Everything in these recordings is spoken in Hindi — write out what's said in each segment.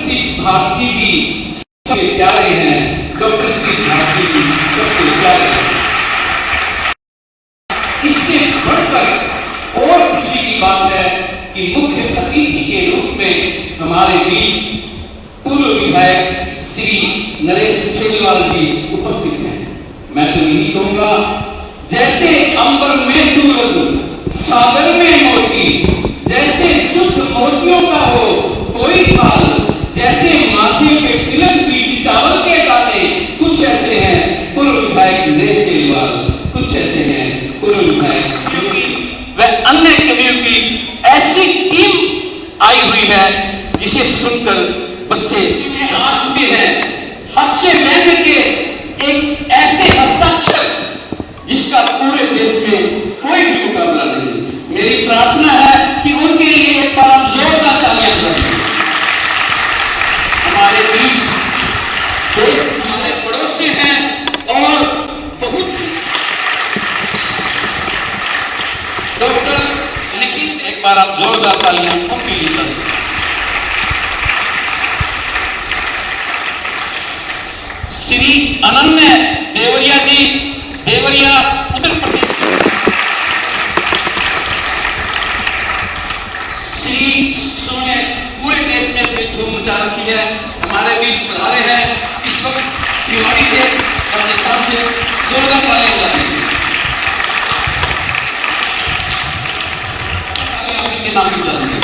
सतीश भारती जी सबके प्यारे हैं, डॉक्टर सतीश भारती जी सबके प्यारे हैं। इससे बढ़कर और खुशी की बात है कि मुख्य अतिथि के रूप में हमारे बीच पूर्व विधायक श्री नरेश सेलवाल जी उपस्थित हैं। मैं तो यही कहूंगा, जैसे अंबर में सूरज सागर में मोती, जैसे शुद्ध मोतियों का हो कोई थाल, जैसे माथे पे तिलक बीज चावल के दाने, कुछ ऐसे हैं पूर्व विधायक नरेश सेलवाल, कुछ ऐसे हैं पूर्व विधायक, क्योंकि वह अन्य कवियों की ऐसी टीम आई हुई है जिसे सुनकर बच्चे आज भी हैं। हास्य व्यंग्य के एक ऐसे हस्ताक्षर जिसका पूरे देश में कोई भी मुकाबला नहीं। मेरी प्रार्थना है कि उनके लिए एक बार आप जोरदार तालियां करें। हमारे बीच देश हमारे पड़ोसी हैं और बहुत डॉक्टर निखिल, एक बार आप जोरदार तालियां उनके लिए करें। श्री अनन्या देवरिया जी, देवरिया उत्तर प्रदेश। श्री सोने पूरे देश में अपनी धूम मचा रखी है, हमारे बीच पधारे हैं इस वक्त भिवाड़ी से, राजस्थान से। जोरदार तालियां बजाएंगे। इनके नाम भी बजाएंगे।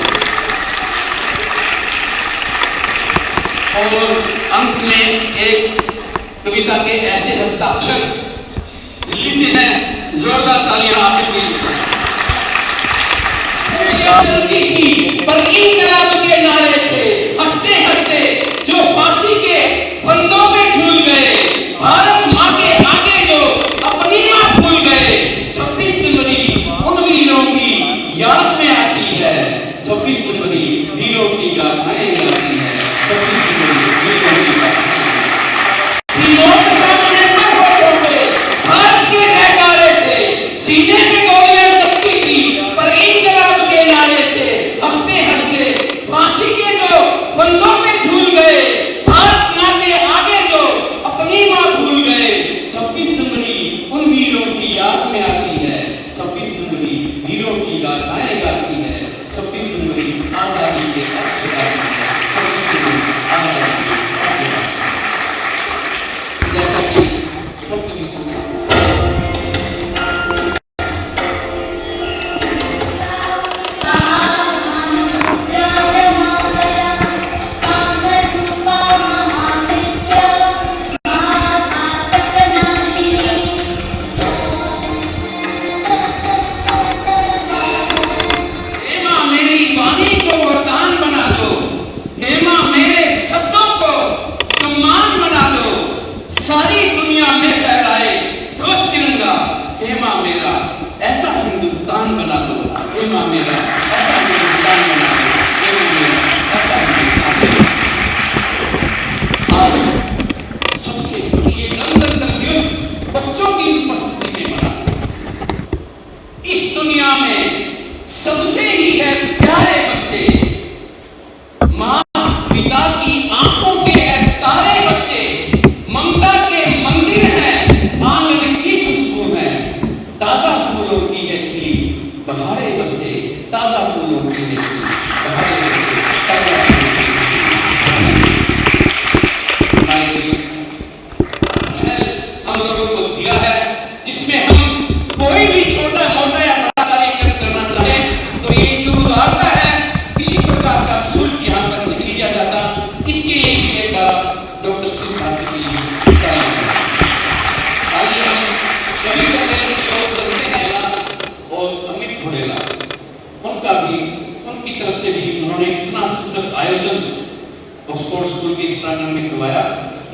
और अंत में एक कविता के ऐसे हस्ताक्षर दिल्ली से हैं, जोरदार तालियां आपके लिए। पर इनकलाब के नारे थे, हंसते हंसते जो फांसी के फंदों में झूल गए, भारत माँ के आगे जो अपनी माँ भूल गए। 26 जनवरी उन वीरों की याद में आती है, 26 जनवरी वीरों की गाथाएं आती है, 26 जनवरी वीरों की गाथाएं। सीने में गोलियां चलती थी पर इनकलाब के नारे थे, हंसते हंसते फांसी के जो फंदों में झूल गए, भारत माँ के आगे जो अपनी माँ भूल गए। 26 जनवरी उन वीरों की याद में आती है, 26 जनवरी वीरों की गाथाएं गाती है, 26 जनवरी आजादी के अर्थ गाती है, 26 जनवरी आजादी के अर्थ गाती है। जैसा कि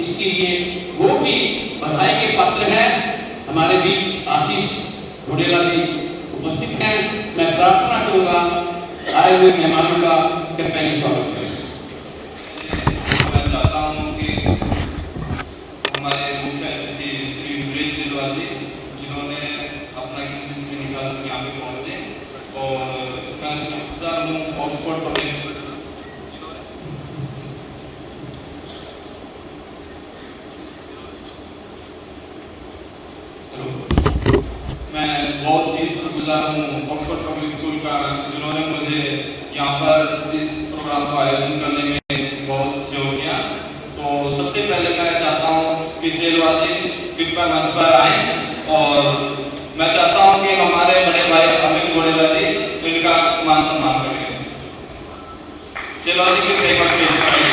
इसके लिए वो भी बधाई के पात्र हैं। हमारे बीच आशीष घोडेला जी उपस्थित हैं। मैं प्रार्थना करूंगा आए हुए मेहमानों का पहले स्वागत करें। मैं चाहता हूं कि हमारे मुख्य अतिथि श्री नरेश सेलवाल जी, जिन्होंने अपना कीमती समय निकाल कर यहाँ पे पहुंचे, और मैं ऑक्सफोर्ड पब्लिक शुक्रियागुजार हूँ ऑक्सफोर्ड पब्लिक स्कूल का, जिन्होंने मुझे यहाँ पर इस प्रोग्राम को आयोजन करने में बहुत सहयोग किया। तो सबसे पहले मैं चाहता हूँ कि सेलवा जी कृपया मंच पर आए और मैं चाहता हूँ कि हमारे बड़े भाई अमित गोड़ेला जी इनका मान सम्मान करें। सेलवा जी की एक बार स्टेज पर आइए।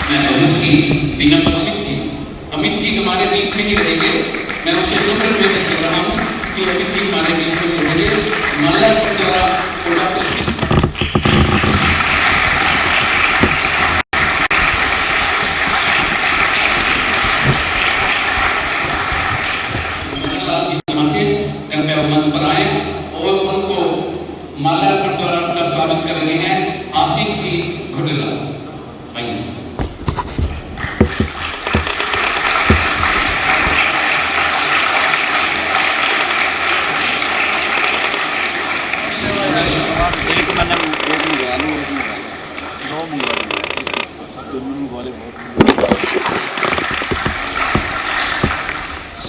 मैं बहुत ही विनम्र थी। अमित जी हमारे बीच में ही रहेंगे। मैं उनसे नम्र निवेदन कर रहा हूँ कि अमित जी हमारे बीच में रहेंगे। माल्यार्पण द्वारा थोड़ा कुछ कृपया मंच पर आए और उनको माल्यार्पण द्वारा उनका स्वागत कर रहे हैं आशीष जी घोडेला। आइए।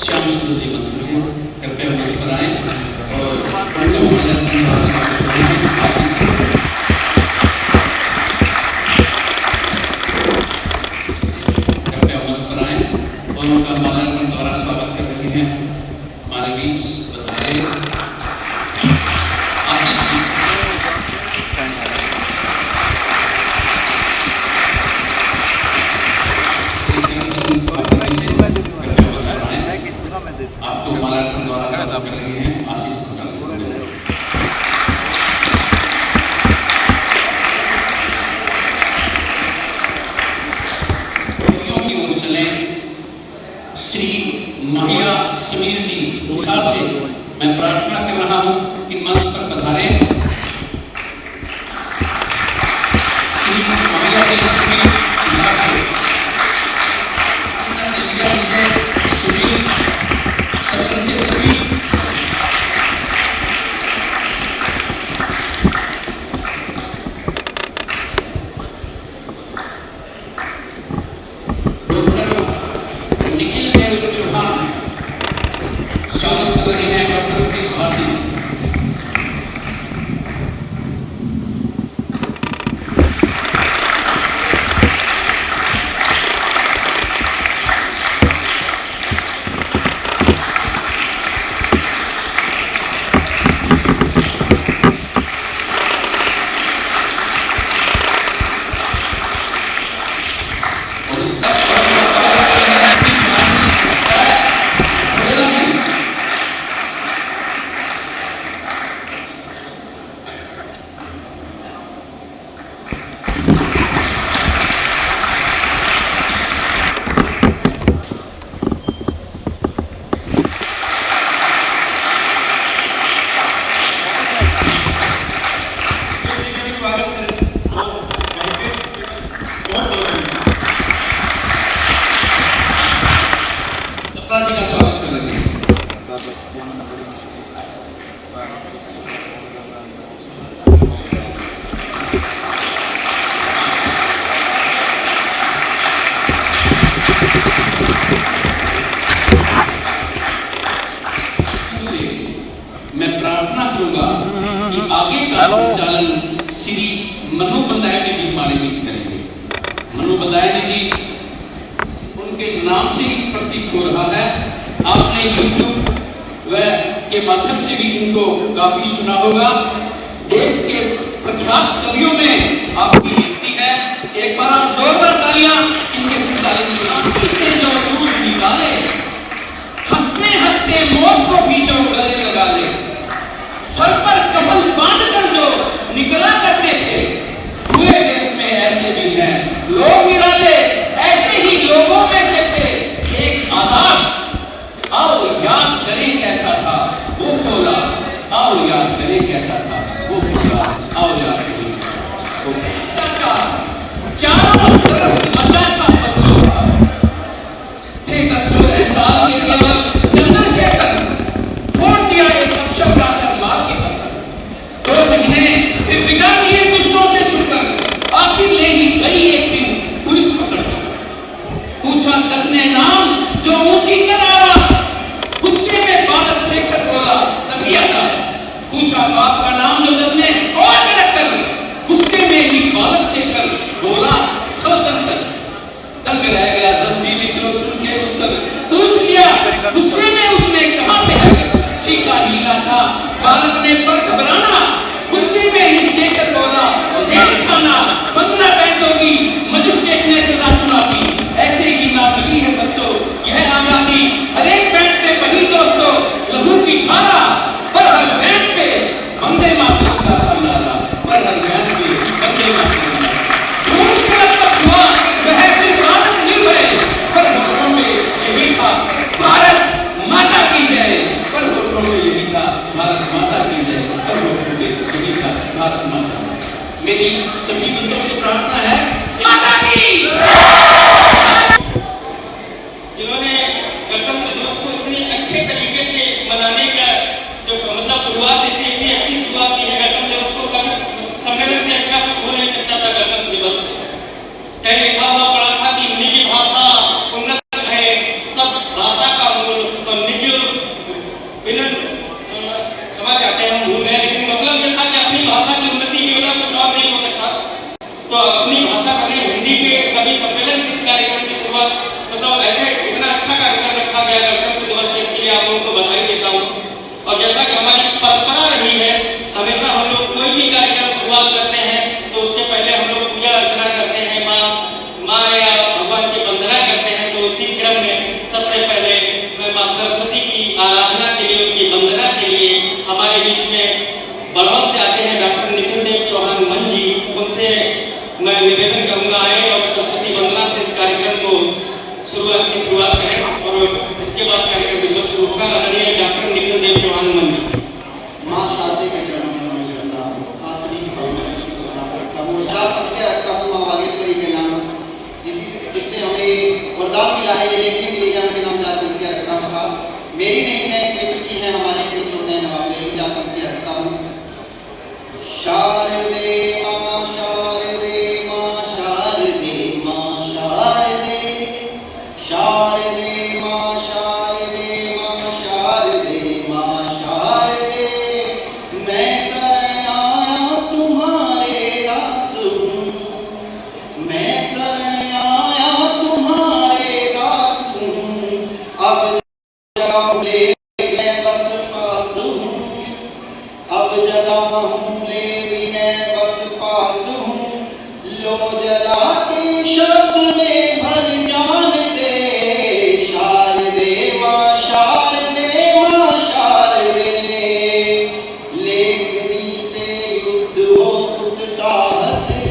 श्याम सुंदर जी मंच से कृपया मंच पर आए और उनका माल्यार्पण द्वारा स्वागत कर रहे हैं आशीष जी। कृपया मंच पर आए और उनका माल्यार्पण द्वारा स्वागत कर रहे हैं हमारे बीच बधाई आशीष जी। आपको माल्यार्पण द्वारा स्वागत कर रहे हैं आशीष घोडेला। की ओर चले श्री महिया समीर जी हिसार से मैं प्रार्थना कर रहा हूं कि मंच पर पधारे। श्री महिया समीर हिसार से सुनील सदन से सभी निखिल देव चौहान स्वागत कर रहे हैं डॉक्टर सतीश भारती। जी का स्वागत कर रहे हैं। मैं प्रार्थना करूंगा कि आगे का संचालन श्री मनु बंदायनी जी हमारे बीच करेंगे। मनु बंदायनी जी उनके नाम से ही प्रतीत हो रहा है। आपने यूट्यूब के माध्यम से भी इनको काफी सुना होगा। देश के प्रख्यात कवियों में आपकी गिनती है। एक बार आप जोरदार तालियां इनके संचालन के नाम से जो दूध निकाले, हंसते हंसते मौत को भी जो गले लगा ले, सर पर कफन बांध कर जो निकला करते थे, हुए देश में ऐसे भी हैं लोग निराले, ऐसे ही लोगों में से थे एक आजाद। आओ याद करें कैसा था वो फौला, आओ याद करें कैसा था वो फौला, आओ याद करें वो फौला। चारों तरफ मचा था बच्चों का, थे बच्चों ऐसा के केवल चंद्रशेखर फोड़ दिया एक बच्चों का शर्मार के पत्थर। 2 महीने फिर बिगाड़ लिए दुश्मनों से छुपकर, आखिर ले ही गई एक दिन पुलिस पकड़कर। पूछा जश्ने नाम जो ऊंची कर आवाज, गुस्से में बाप का नाम जब ने और गलत कर गुस्से में ही बालक से कर बोला स्वतंत्र तंग रह गया 10-20 मित्रों सुन के उत्तर पूछ किया गुस्से में उसने कहां पे है सीखा हीला था बालक ने पर घबराना गुस्से में ही शेखर बोला जेल खाना 15 बैंडों की मजिस्ट्रेट ने सजा सुनाती ऐसे ही ना मिली है बच्चों यह आजादी हर एक बैंड पे बनी दोस्तों लहू की धारा पर हर बैंड पे वंदे मातरम का नारा पर हर बैंड पे वंदे मातरम खून से लपट हुआ वह फिर बालक नहीं हुए पर होठों में यही था भारत माता की जय पर होठों में यही था भारत माता की जय पर होठों में यही था भारत माता मेरी सभी बच्चों से प्रार्थना है माता की जिन्होंने गणतंत्र दिवस को इतनी अच्छे तरीके से मनाने का जो मतलब शुरुआत इसे इतनी अच्छी शुरुआत की है गणतंत्र दिवस को सम्मेलन से अच्छा कुछ हो नहीं सकता था गणतंत्र दिवस कहीं लिखा हुआ पड़ा था कि निज भाषा उन्नत है सब भाषा का मूल और निज बिना क्षमा चाहते हैं हम भूल गए लेकिन मतलब ये था कि अपनी भाषा की उन्नति के बिना कुछ और नहीं हो सकता तो अपनी भाषा बने हिंदी के कवि सम्मेलन से इस कार्यक्रम की शुरुआत मतलब ऐसे इतना अच्छा कार्यक्रम रखा गया गणतंत्र दिवस के इसके लिए आप लोगों को बधाई देता हूँ और जैसा कि हमारी परंपरा रही है हमेशा हम लोग कोई भी कार्यक्रम शुरुआत करते हैं तो उसके पहले हम लोग पूजा अर्चना करते हैं माँ या भगवान की वंदना करते हैं तो इसी क्रम में सबसे पहले मैं माँ सरस्वती की आराधना के लिए उनकी वंदना के लिए हमारे बीच में बड़ौन से आते हैं डॉक्टर नितिन देव चौहान मन जी उनसे मैं निवेदन करूंगा आए और सरस्वती वंदना से इस कार्यक्रम को शुरुआत करें और इसके बाद कार्यक्रम दिवस शुरू होगा आदरणीय डॉक्टर नितिन देव चौहान मन जी मां शारदे के चरणों में नमन करता हूं आखिरी करता हूं चार पंक्तियां रखता हूं मां वागेश्वरी के नाम जिससे हमें वरदान मिला है ये लेखनी मिली है उनके नाम चार पंक्तियां रखता हूं मेरी नहीं है कृष्ण की है हमारे कृष्ण ने हमारे चार पंक्तियां रखता हूं शारदे मां शारदे मां शारदे मां शारदे शारदे मां शारदे मां शारदे मां शारदे मैं शरण आया तुम्हारे दास हूँ मैं शरण आया तुम्हारे दास हूँ अब जगह ले मैं बस पास हूँ अब जगह हूँ ले मैं बस पास हूँ लो जला के शब्द में भर जान दे शारदे मां शारदे मां शारदे लेखनी से युद्ध हो उत्साह से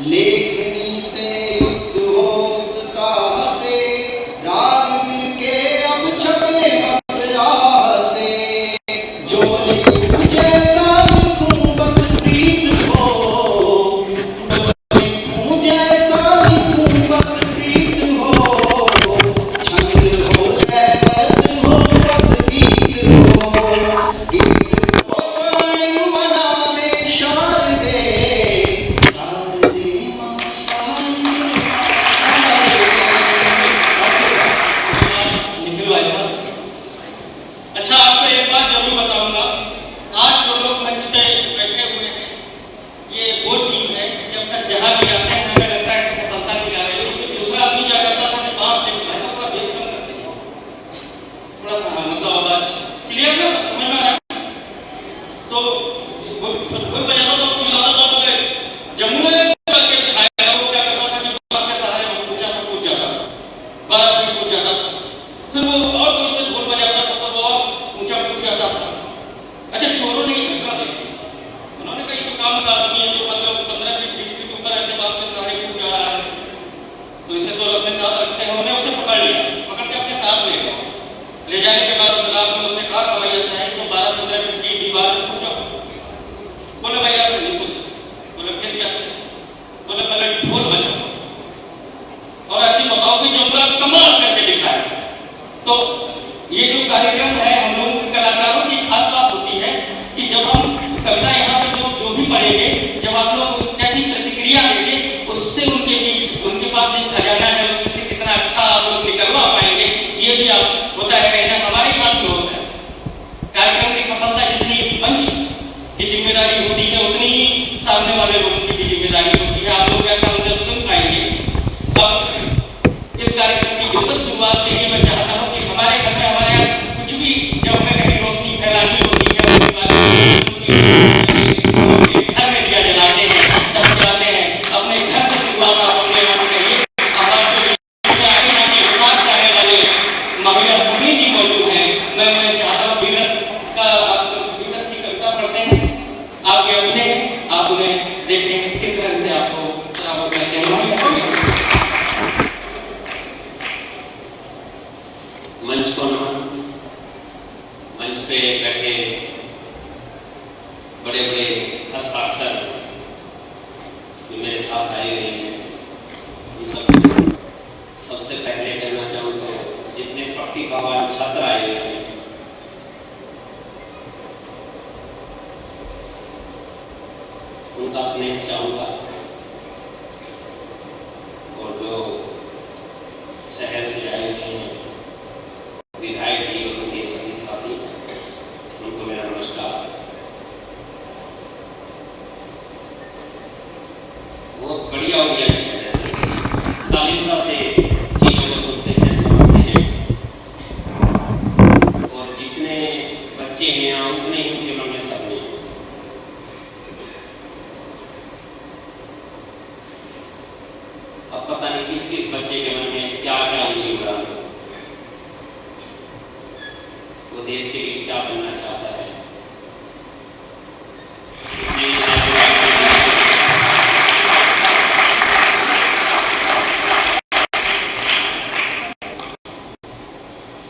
लेखनी से युद्ध हो उत्साह से राग दिल के अब छपे बस आह से जो लिखूं जैसा लिखूं बस प्रीत हो लिखूं जैसा लिखूं बस प्रीत हो छंद हो लयबद्ध हो बस गीत को स्वर्णिम बना दे शारदे शारदे मां शारदे निखिल भाई साहब अच्छा आपको एक बात जरूर बताऊंगा आज जो लोग मंच पे बैठे हुए हैं ये वो टीम है जब तक जहां भी जाते हैं हमें लगता है कि सफलता दिला रहे हैं लेकिन दूसरा आदमी क्या करता था कि पास देखो ऐसा थोड़ा बेस कम करते हैं थोड़ा सा मतलब आवाज क्लियर ना समझ में आ रहा है तो वो बजाना तो चिल्लाना तो बोले जम्मू में करके दिखाया वो क्या करता था कि पास के सहारे वो ऊंचा सा कूद जाता 12 फीट कूद जाता फिर वो और दूर से ढोल बजाता था तो वो और ऊंचा कूद जाता था अच्छा चोरों ने धक्का दे उन्होंने कहा ये तो काम का आदमी है जो मतलब 15 फीट 20 फीट ऊपर ऐसे बांस के सहारे कूद जा रहा है तो इसे तो अपने साथ रखते हैं उन्होंने उसे पकड़ लिया पकड़ के अपने साथ ले गए ले जाने के बाद जनाब ने उससे कहा कि भैया साहब तो 12-15 फीट की दीवार पे कूद जाओ बोले भैया से नहीं कुछ बोले फिर कैसे बोले पहले ढोल बजाओ और ऐसी बताओ कि जो पूरा कमाल करके दिखाया तो ये जो कार्यक्रम है हम लोगों के कलाकारों की खास बात होती है कि जब हम कविता यहाँ पे लोग जो भी पढ़ेंगे जब आप लोग कैसी प्रतिक्रिया देंगे उससे उनके बीच उनके पास एक खजाना है उसमें से कितना अच्छा आप लोग निकलवा पाएंगे ये भी आप होता है कहीं ना हमारे साथ में होता है कार्यक्रम की सफलता जितनी इस मंच की जिम्मेदारी होती है, उतनी ही सामने वाले लोगों की भी जिम्मेदारी होती है। आप लोग कैसा उनसे सुन पाएंगे। अब इस कार्यक्रम की विधिवत शुरुआत के लिए मैं चाहता हूँ कि हमारे घर में, हमारे यहाँ कुछ भी जब हमें कहीं रोशनी फैलानी होती है, घर में दिया जलाते हैं, तब जलाते हैं, अपने घर से शुरुआत आप अपने यहाँ से करिए। महिला सभी जी मौजूद हैं। मैं चाहता हूँ वीनस की कविता पढ़ते हैं, आपके अपने, आप उन्हें देखें किस रंग से आपको बराबर करते हैं। मंच को नमन। मंच पे बैठे बड़े बड़े हस्ताक्षर जो मेरे साथ आए हुए हैं, उन सबसे पहले कहना चाहूँ तो जितने प्रतिभावान छात्र आए हुए हैं, उनका स्नेह चाहूँगा। और जो शहर से आए हुए हैं विधायक जी और उनके सभी साथी, उनको मेरा नमस्कार। बहुत बढ़िया ऑडियंस है, जैसे शालीनता से चीजों को सुनते हैं, समझते हैं। और जितने बच्चे हैं यहाँ उतने ही उनके मन में सब नहीं। अब पता नहीं किस किस बच्चे के मन में क्या क्या ऊंची उड़ान, वो देश के लिए क्या बनना चाहता है।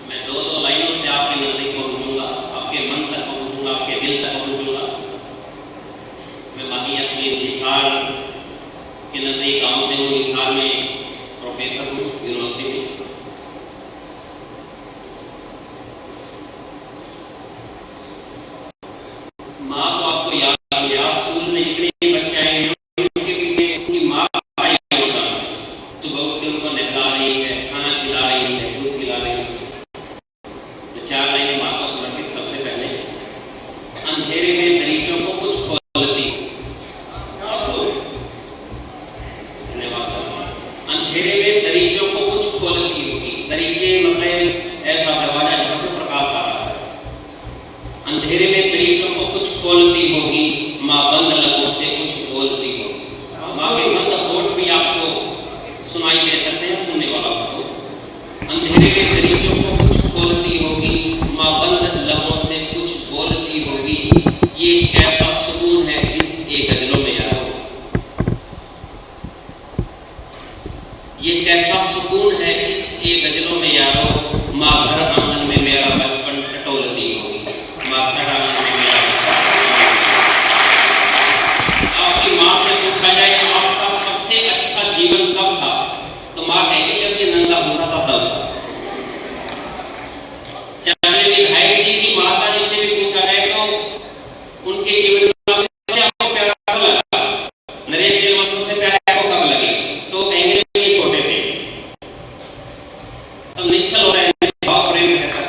मैं दो लाइनों से आपके नजदीक पहुंचूंगा, आपके मन तक पहुंचूंगा, आपके दिल तक पहुंचूंगा। मैं माही असली निसार के नजदीक गांव से हूँ। निसार में प्रोफेसर हूँ यूनिवर्सिटी में। माँ तो आपको याद स्कूल में जितने बच्चे आए हैं उनके पीछे उनकी माँ आई होता है। सुबह उठ के उनको नहला रही है, खाना खिला रही है, दूध पिला रही है। तो 4 लाइनें माँ को समर्पित। सबसे पहले, अंधेरे में दरीचों को कुछ खोलती। धन्यवाद सर। अंधेरे में दरीचों को कुछ खोलती होगी। दरीचे मतलब ऐसा दरवाजा जहाँ से प्रकाश आ रहा है। अंधेरे में दरीचों को कुछ खोलती होगी, माँ बंद लबों से कुछ बोलती होगी। माँ के बंद होठ भी आपको सुनाई दे सकते हैं सुनने वालों को। अंधेरे में दरीचों को कुछ खोलती होगी, माँ बंद लबों से कुछ बोलती होगी। ये कैसा सुकून है इस एक गजलों में यारो। ये कैसा सुकून है इस एक गजलों में यारो। माँ घर आंगन में मेरा बचपन टटोलती होगी। माँ घर आंगन में मेरा आपकी माँ से पूछा जाए आपका सबसे अच्छा जीवन कब था, तो माँ कहेगी जब ये नंगा होता था तब। चाहे विधायक जी की माता जी से भी पूछा जाए तो उनके जीवन में सबसे आपको प्यारा कब लगा, नरेश शर्मा सबसे प्यारा आपको कब लगे, तो कहेंगे ये छोटे थे। तब निश्चल हो रहे हैं, भाव प्रेम रहता।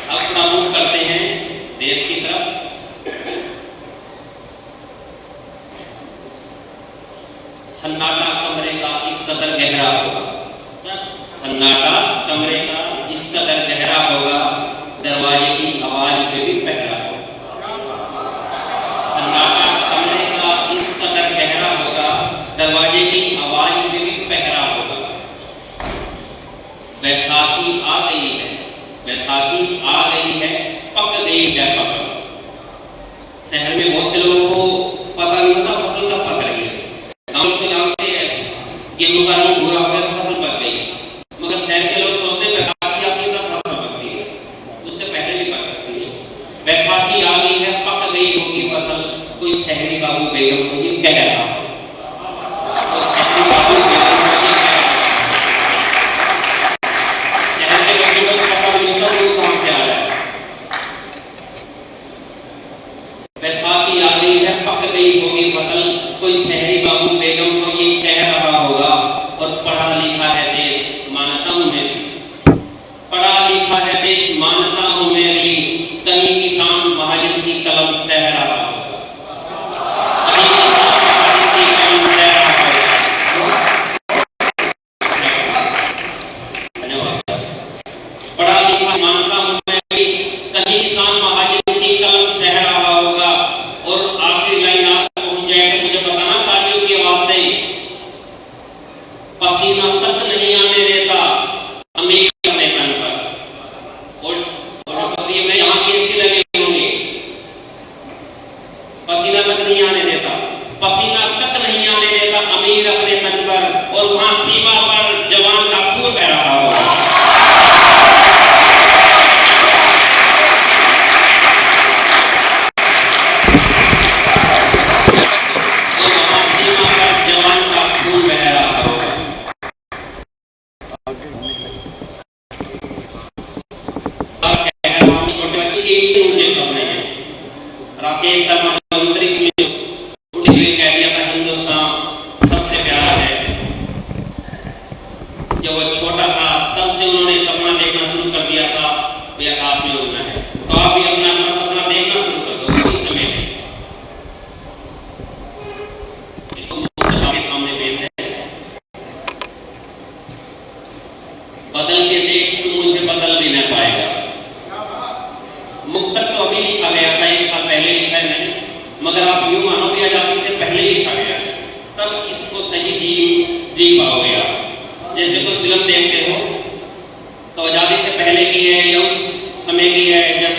अब प्रमुख करते हैं देश की तरफ। सन्नाटा कमरे का इस कदर गहरा होगा। सन्नाटा कमरे का इस कदर गहरा होगा, दरवाजे की आवाज पे भी पहरा होगा। सन्नाटा कमरे का इस कदर गहरा होगा, दरवाजे की आवाज पे भी पहरा होगा। बैसाखी आ गई है, बैसाखी आ गई है, पक गई है फसल। शहर में बहुत से लोगों को पता नहीं होता फसल कब पक रही है। गाँव तो जानते हैं गेहूं का रंग भूरा हो गया तो फसल पक गई, मगर शहर के लोग सोचते हैं बैसाखी आती है तब फसल पकती है, उससे पहले भी पक सकती है। बैसाखी आ गई है, पक गई होगी फसल, कोई शहरी बाबू बेगम को ये कह रहा है। तो शहरी बाबू बेगम को ये कह रहा है। शहर के बच्चों को पता नहीं होता वो कहाँ से आ रहा है। बैसाखी आ गई है, पक गई होगी फसल, कोई शहरी बाबू बेगम को ये कह रहा होगा। और पढ़ा लिखा है देश मानताओं में भी, पढ़ा लिखा है देश मानताओं में भी, मुक्तक तो अभी लिखा गया था, 1 साल पहले लिखा है मैंने, मगर आप यूं मानो कि आजादी से पहले लिखा गया, तब इसको सही जी पाओगे आप। जैसे कोई फिल्म देखते हो तो आजादी से पहले की है या उस समय की है जब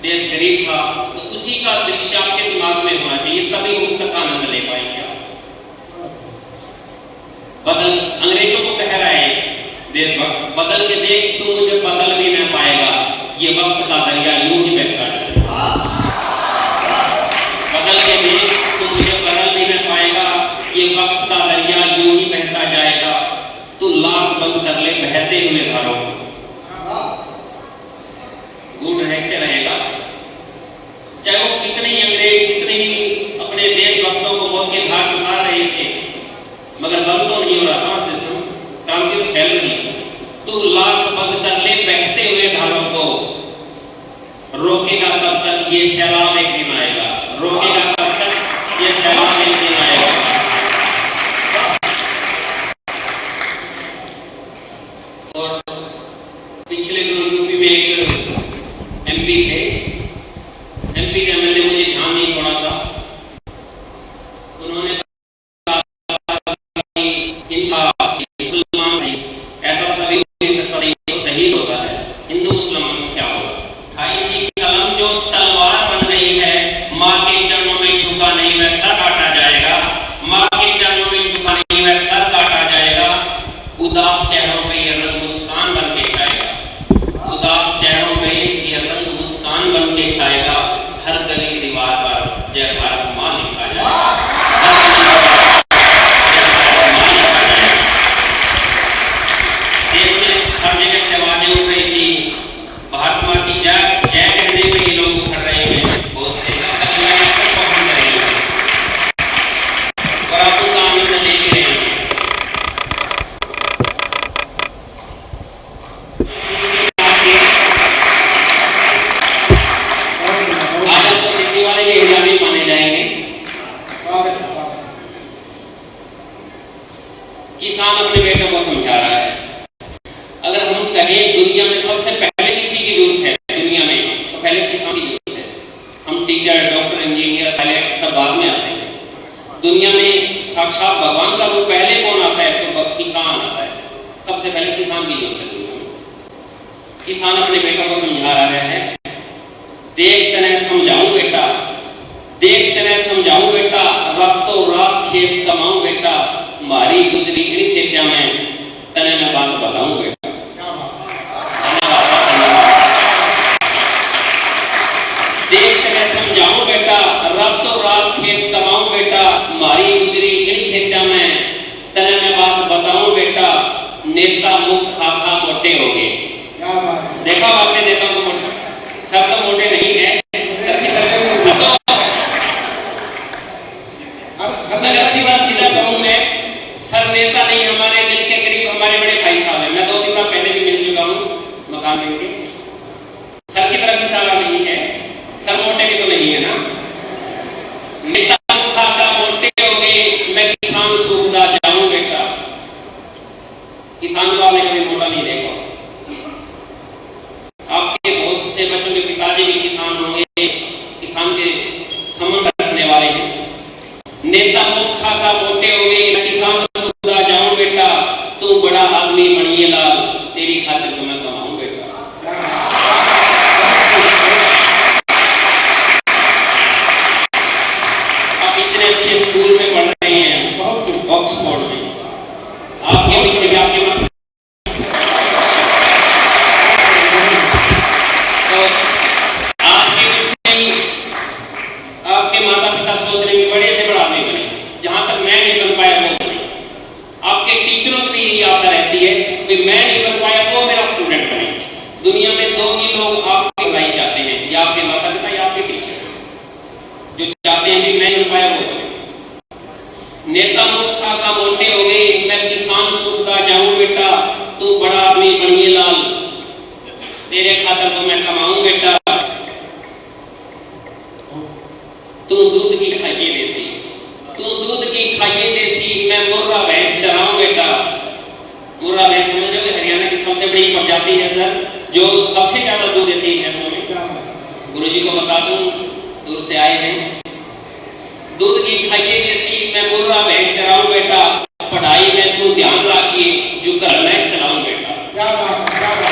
देश गरीब था, तो उसी का दृश्य आपके दिमाग में होना चाहिए, तभी मुक्तक का आनंद ले पाएंगे आप। बदल अंग्रेजों को कह रहा है देशभक्त, बदल के देख तू मुझे बदल भी न पाएगा, ये वक्त का दरिया यूं ही बहता जाएगा। बदल के देख तू मुझे बदल भी न पाएगा, ये वक्त का दरिया यूं ही बहता जाएगा, तू लाख बंद कर ले बहते हुए धारों को, गूढ़ रहस्य रहेगा। चाहे वो कितने ही अंग्रेज, कितने ही अपने देशभक्तों को मौत के घाट उतार रहे थे, मगर बंद तो नहीं हो रहा था सिस्टम, क्रांति तो फैल रही थी। तू लाख बंद कर ले बहते हुए धारों को, रोकेगा तब तक ये सैलाब एक दिन आएगा, रोकेगा तब तक ये सैलाब एक दिन आएगा। और पिछले दिनों यूपी में एक एमपी थे, एमपी के एमएलए, मुझे ध्यान नहीं थोड़ा सा, उन्होंने मुसलमान ऐसा कभी नहीं सकता, नहीं सही होता है, हिंदू मुसलमान क्या होगा। भाई की कलम जो तलवार बन गई है, माँ के चरणों में झुका नहीं वह सर काटा जाएगा, माँ के चरणों में झुका नहीं वह सर काटा जाएगा। उदास चेहरों पे ये रंग मुस्कान बन के छाएगा, उदास चेहरों पे ये रंग मुस्कान बन के छाएगा, हर गली दीवार पर जय भारत माँ लिखा जाएगा, हर जगह से आवाजें उठ रही थी, भारत माँ की जय जय कहने पे ये लोग उठ रहे हैं, बहुत से पहुंच रहे हैं और आप उनका आनंद लेके रहे हैं। आज आपको सिद्धि वाले के हिजाबी माने जाएंगे। किसान अपने बेटों को समझा रहा है, अगर हम कहें दुनिया में सबसे पहले किसी की जरूरत है दुनिया में, तो पहले किसान की जरूरत है। हम टीचर, डॉक्टर, इंजीनियर पहले सब बाद में आते हैं। दुनिया में साक्षात भगवान का रूप पहले कौन आता है, तो किसान आता है, सबसे पहले किसान की जरूरत है दुनिया में। किसान अपने बेटों को समझा रहा है, देख तने समझाऊं बेटा, देख तने समझाऊं बेटा, रातों रात खेत कमाऊं बेटा, मारी गुजरी इन खेत्या में तने मैं बात बताऊं बेटा। देख तने समझाऊं बेटा, रातों रात खेत कमाऊं बेटा, मारी गुजरी इन खेत्या में तने मैं बात बताऊं बेटा। नेता मुफ्त खा खा मोटे हो गए, देखा आपने नेता को मोटे, सब तो मोटे नहीं है, सीधा कहूं मैं, सर नेता नहीं, हमारे दिल के करीब हमारे बड़े भाई साहब हैं। मैं 2-3 बार पहले भी मिल चुका हूं मकान लेके, सर की तरफ इशारा नहीं है, सर मोटे भी तो नहीं है ना। नेता खाका मोटे हो गए, मैं किसान सूखता जाऊं बेटा। किसान को आपने कभी मोटा नहीं देखा, आपके बहुत से बच्चों के पिताजी भी किसान होंगे, किसान के संबंध रखने वाले हैं। नेता मुफ्त खाका मोटे हो गए, किसान सूखता जाऊं बेटा, तू बड़ा आदमी बनिए लाल, तेरी खातिर तो मैं कमाऊं बेटा। आप इतने अच्छे स्कूल में पढ़ रहे हैं, ऑक्सफोर्ड में, आपके पीछे भी आपके आपके माता पिता सोच रहे हैं बड़े से बड़ा आदमी बने, जहां तक मैं नहीं बन पाया वो बने। आपके टीचरों की यही आशा रहती है कि मैं नहीं बन पाया वो मेरा स्टूडेंट बने। दुनिया में 2 ही लोग आपकी भलाई चाहते हैं, या आपके माता पिता या आपके टीचर, जो चाहते हैं कि मैं नहीं बन पाया वो बने। नेता मुफ्त खाका मोटे हो गए, मैं किसान सूखता जाऊं बेटा, तू बड़ा आदमी बनिए लाल, तेरे खातर तो मैं कमाऊं बेटा। तू दूध की खाइए देसी, तू दूध की खाइए देसी, मैं मुर्रा भैंस चराऊं बेटा। मुर्रा भैंस समझ रहे हो, हरियाणा की सबसे बड़ी प्रजाति है सर, जो सबसे ज्यादा दूध देती है भैंसों में। गुरुजी को बता दूं, दूर से आए हैं। दूध की खाइए देसी, मैं बोल रहा भैंस चराऊं बेटा, पढ़ाई में तू ध्यान रखिए, जो घर में चलाऊं बेटा। क्या बात है, क्या बात है।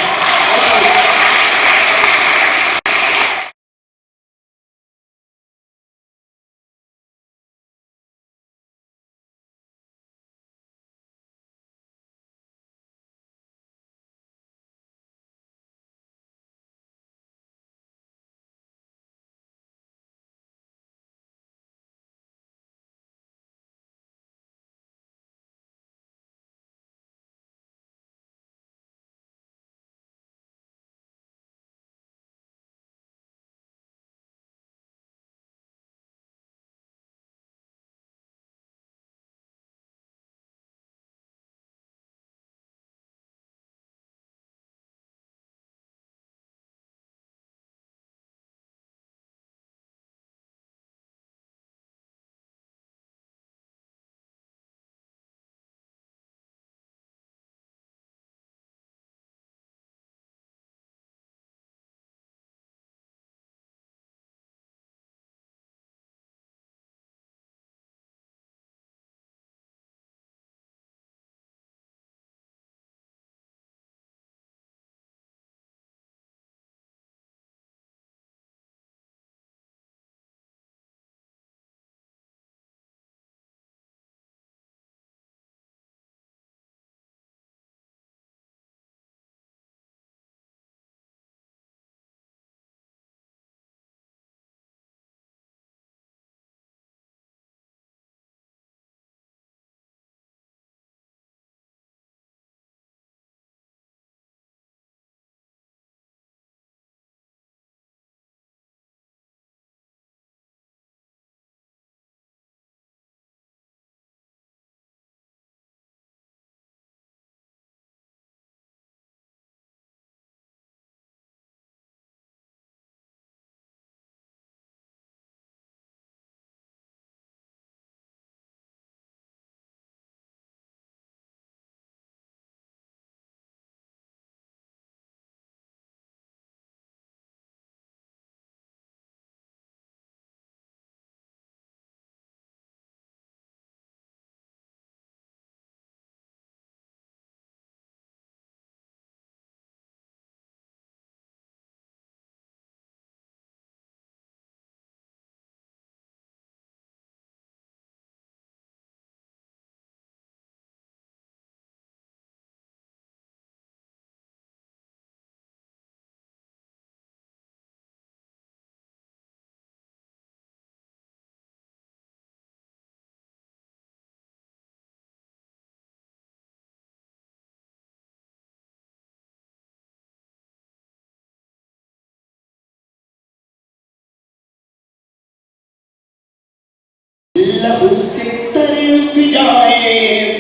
लहू से तरफ जाए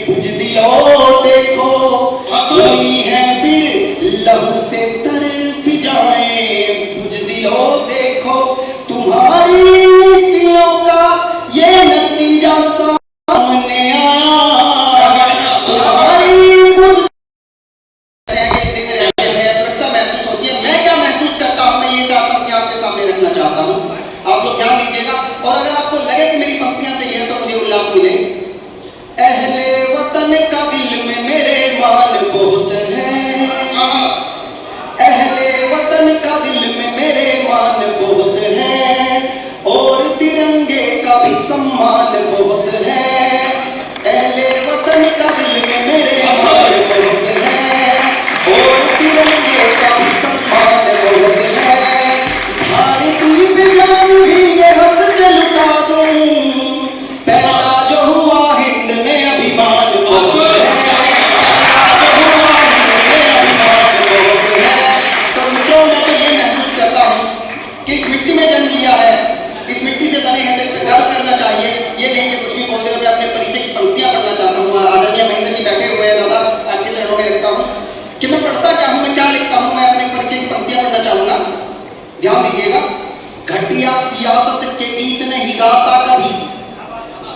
बुझ दिलो देखो, कोई है फिर लहू से तरफ जाए बुझ दिलो देखो, तुम्हारी नीतियों का ये नतीजा सामने आया, तुम्हारी बुझ महसूस होती है। मैं क्या महसूस करता हूँ, मैं ये चाहता हूँ कि आपके सामने रखना चाहता हूँ, आप लोग ध्यान दीजिएगा। और अगर आपको लगे कि मेरी पंक्तियां सही है तो मुझे उल्लास मिले। अहले वतन का दिल में मेरे मान बहुत है, अहले वतन का दिल में मेरे मान बहुत है, और तिरंगे का भी सम्मान बहुत है। अहले वतन का दिल में मेरे मान बहुत है, और तिरंगे का भी सम्मान बहुत है। भारतीय विज्ञान भी ये हंस के लुटा दूं, पैदा जो हुआ हिंद में अभिमान बहुत है, पैदा जो हुआ हिंद में अभिमान बहुत है। तो मित्रों, मैं तो ये महसूस करता हूँ कि इस मिट्टी में जन्म लिया है, इस मिट्टी से बने हैं तो इस पर गर्व करना चाहिए। ये नहीं कि कुछ भी बोल दे। मैं अपने परिचय की पंक्तियां पढ़ना चाहता हूँ। आदरणीय महेंद्र जी बैठे हुए हैं, दादा आपके चरणों में रखता हूँ कि मैं पढ़ता क्या हूँ, मैं क्या लिखता हूँ। मैं अपने परिचय की पंक्तियां पढ़ना चाहूंगा, ध्यान दीजिएगा। घटिया सियासत के गीत नहीं गाता कभी,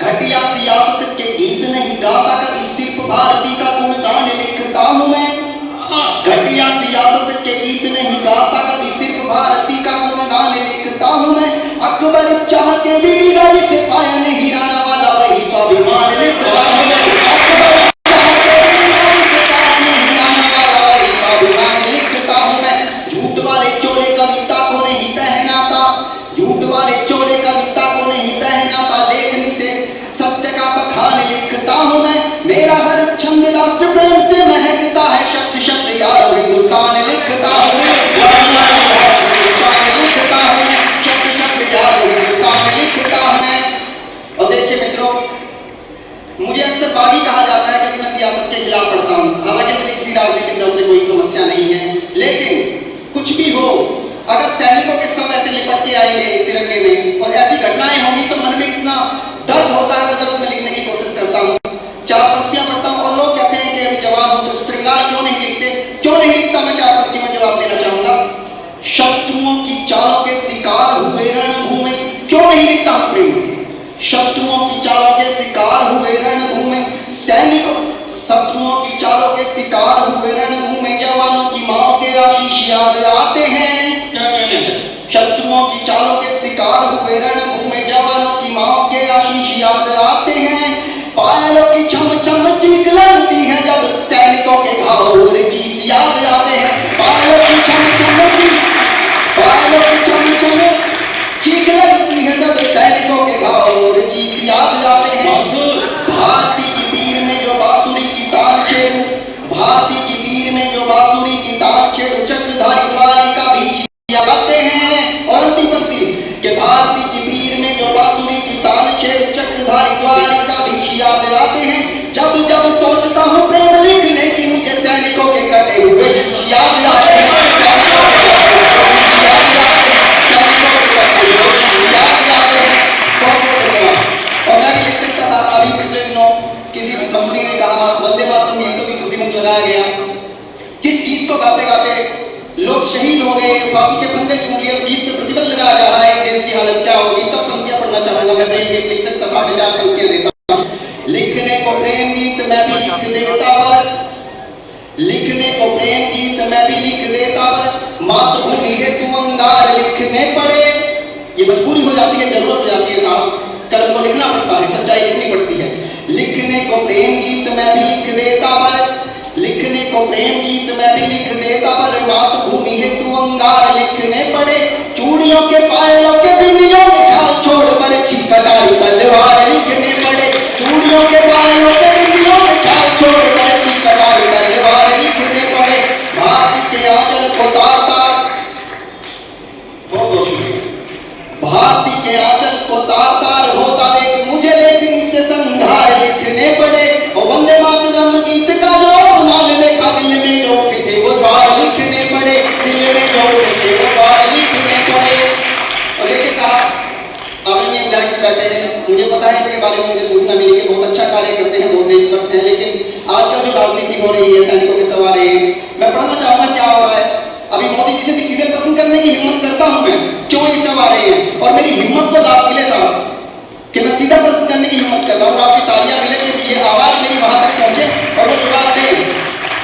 घटिया सियासत के गीत नहीं गाता कभी, सिर्फ भारती का गुणगान लिखता हूं मैं। घटिया सियासत के गीत नहीं गाता कभी, सिर्फ भारती का गुणगान लिखता अकबर चाह के भी डिगा जिसे पाया नहीं राना वाला वही स्वाभिमान लिखता हूं मैं। अकबर चाह के भी डिगा जिसे पाया नहीं राना वाला वही स्वाभिमान लिखता हूं मैं। झूठ वाले चोले कविता को नहीं पहनाता, झूठ वाले चोले कविता को नहीं पहनाता, लेखनी से सत्य का बखान लिखता हूं मैं। मेरा हर छंद राष्ट्र प्रेम से महकता है, शब्द शब्द यार हिंदुस्तान लिखता हूं मैं। हिंदुस्तान लिखता हूं मैं, शब्द शब्द यार हिंदुस्तान लिखता हूं मैं। और देखिए मित्रों, मुझे अक्सर बागी कहा जाता है क्योंकि मैं सियासत के खिलाफ पढ़ता हूं। हालांकि मुझे किसी राजनीतिक दल से कोई समस्या नहीं है, लेकिन कुछ भी हो, अगर सैनिकों के सब ऐसे लिपट के आएंगे तिरंगे में और ऐसी घटनाएं होंगी तो मन में कितना दर्द होता है। मैं जरूर लिखने की कोशिश करता हूँ, 4 पंक्तियां पढ़ता हूँ और लोग कहते हैं कि अभी जवान हो तो श्रृंगार क्यों नहीं लिखते, क्यों नहीं लिखता। मैं 4 पंक्ति में जवाब देना चाहूंगा। शत्रुओं की चालों के शिकार हुए रणभूमि, क्यों नहीं लिखता हूं प्रेम। शत्रुओं की चालों के शिकार हुए रणभूमि, सैनिकों शत्रुओं की चालों के शिकार हुए रणभूमि, जवानों की मां के आशीष याद आते हैं। शत्रुओं की चालों के शिकार हुए रणभूमि, जवानों की मां के आशीष याद आते हैं। पायलों की छम छम चीख लगती है जब सैनिकों के घाव और चीस याद आते हैं। पायलों की छम छम चीख लगती है जब सैनिकों के घाव और चीस याद आते हैं। भारती की पीर में जो बांसुरी की तान छेड़ू, भारती की पीर में जो बांसुरी की तान छेड़ू, चक्रधारी द्वारिका भी आते हैं। और अंतिम पंक्ति के भारती की पीर में जो बांसुरी की तान छेड़ू, चक्रधारी द्वारिका भी याद आते हैं। जब जब सोचता हूँ प्रेम लिखने की, मुझे सैनिकों के कटे हुए याद आते हैं। और मैं भी लिख सकता था। अभी पिछले दिनों किसी मंत्री ने कहा वंदे मातरम गीतों की प्रतिबंध लगाया गया। जिस गीत को गाते गाते लोग शहीद हो गए, फांसी के फंदे चूम लिए, उस गीत पर प्रतिबंध लगाया जा रहा है, देश की हालत क्या होगी। तब पंक्तियां पढ़ना चाहूंगा मैं। प्रेम गीत लिख सकता था, 4 पंक्तियां देता हूं। लिखने को प्रेम गीत मैं भी लिख देता पर, लिखने को प्रेम गीत मैं भी लिख देता पर, मातृभूमि है तुम अंगार लिखने पड़े। ये मजबूरी हो जाती है, जरूरत हो जाती है साहब, कलम को लिखना पड़ता है, सच्चाई लिखनी पड़ती है। लिखने को प्रेम गीत मैं भी लिख देता पर, लिखने को प्रेम गीत मैं भी लिख देता पर, मातृभूमि है तू अंगार लिखने पड़े। चूड़ियों के पायलों के बिंदियों के ख्याल छोड़ पर, कटाई तलवार लिखने पड़े। चूड़ियों के पायलों के बिंदियों के ख्याल छोड़ पर, कटाई तलवार लिखने पड़े। भारती के आंचल को तार तार, बहुत शुक्रिया। भारती के आंचल को तार तार होता देख मुझे लेखनी से संघार लिखने पड़े। और वंदे मातरम गीत का जो अपमान देखा, दिल में जो थे वो द्वार लिखने पड़े, दिल में जो थे वो द्वार लिखने पड़े। और देखिए साहब, आदरणीय विधायक बैठे हैं, मुझे पता है इनके बारे में मुझे सूचना मिली कि बहुत अच्छा कार्य करते हैं, बहुत देशभक्त हैं, लेकिन आजकल जो राजनीति हो रही है, सैनिकों के सवाल है, मैं पढ़ना चाहूंगा क्या हो रहा है। अभी मोदी जी से भी सीधे प्रश्न करने की हिम्मत करता हूं मैं, क्यों ये सब आ रहे हैं, और मेरी हिम्मत को दाद मिले साहब कि मैं सीधा प्रश्न करने की हिम्मत कर रहा हूं। आपकी तालियां मिले कि ये आवाज मेरी वहां तक पहुंचे और वो जवाब दे।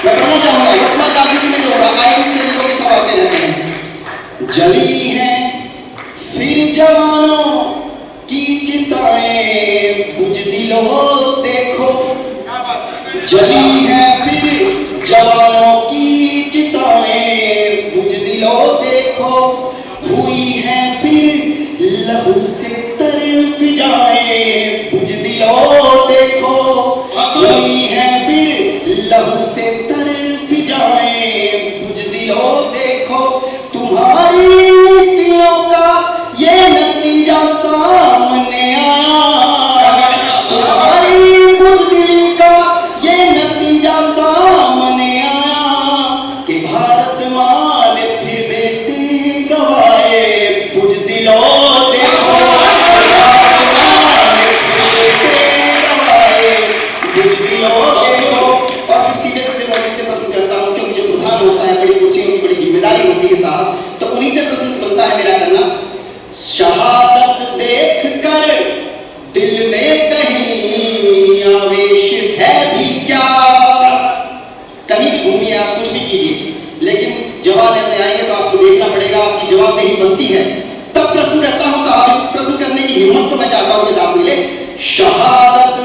मैं पढ़ना चाहूंगा वर्तमान राजनीति में जो हो रहा है, आईएनएस सैनिकों के सब आते रहते हैं। जली है फिर जवानों की चिताएं, बुझ दिलो देखो। जली है फिर जवानों की चिताएं, बुझ दिलो देखो। हुई है फिर लहू से तर फिजाएं, बुझ दिलो देखो। हुई है फिर लहू से तर फिजाएं, बुझ दिलो देखो। तुम्हारी नीतियों का ये नतीजा सामने आया, तुम्हारी बुज़दिली का ये नतीजा सामने आया कि भारत माँ ने फिर बेटे गवाए, बुज़दिलो देखो। भारत माँ ने फिर बेटे गवाए, बुज़दिलो देखो। और फिर सीधे सीधे की हिम्मत तो मैं चाहता हूं कि आप मिले। शहादत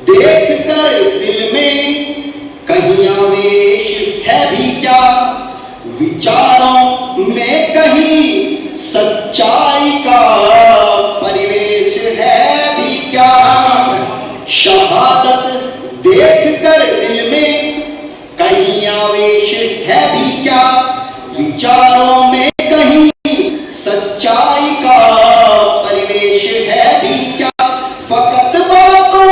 देख कर दिल में कहीं आवेश है भी क्या, विचारों में कहीं सच्चाई का परिवेश है भी क्या। शहादत देख कर दिल में कहीं आवेश है भी क्या, विचारों में कहीं सच्चाई का परिवेश है भी क्या। फकत बातों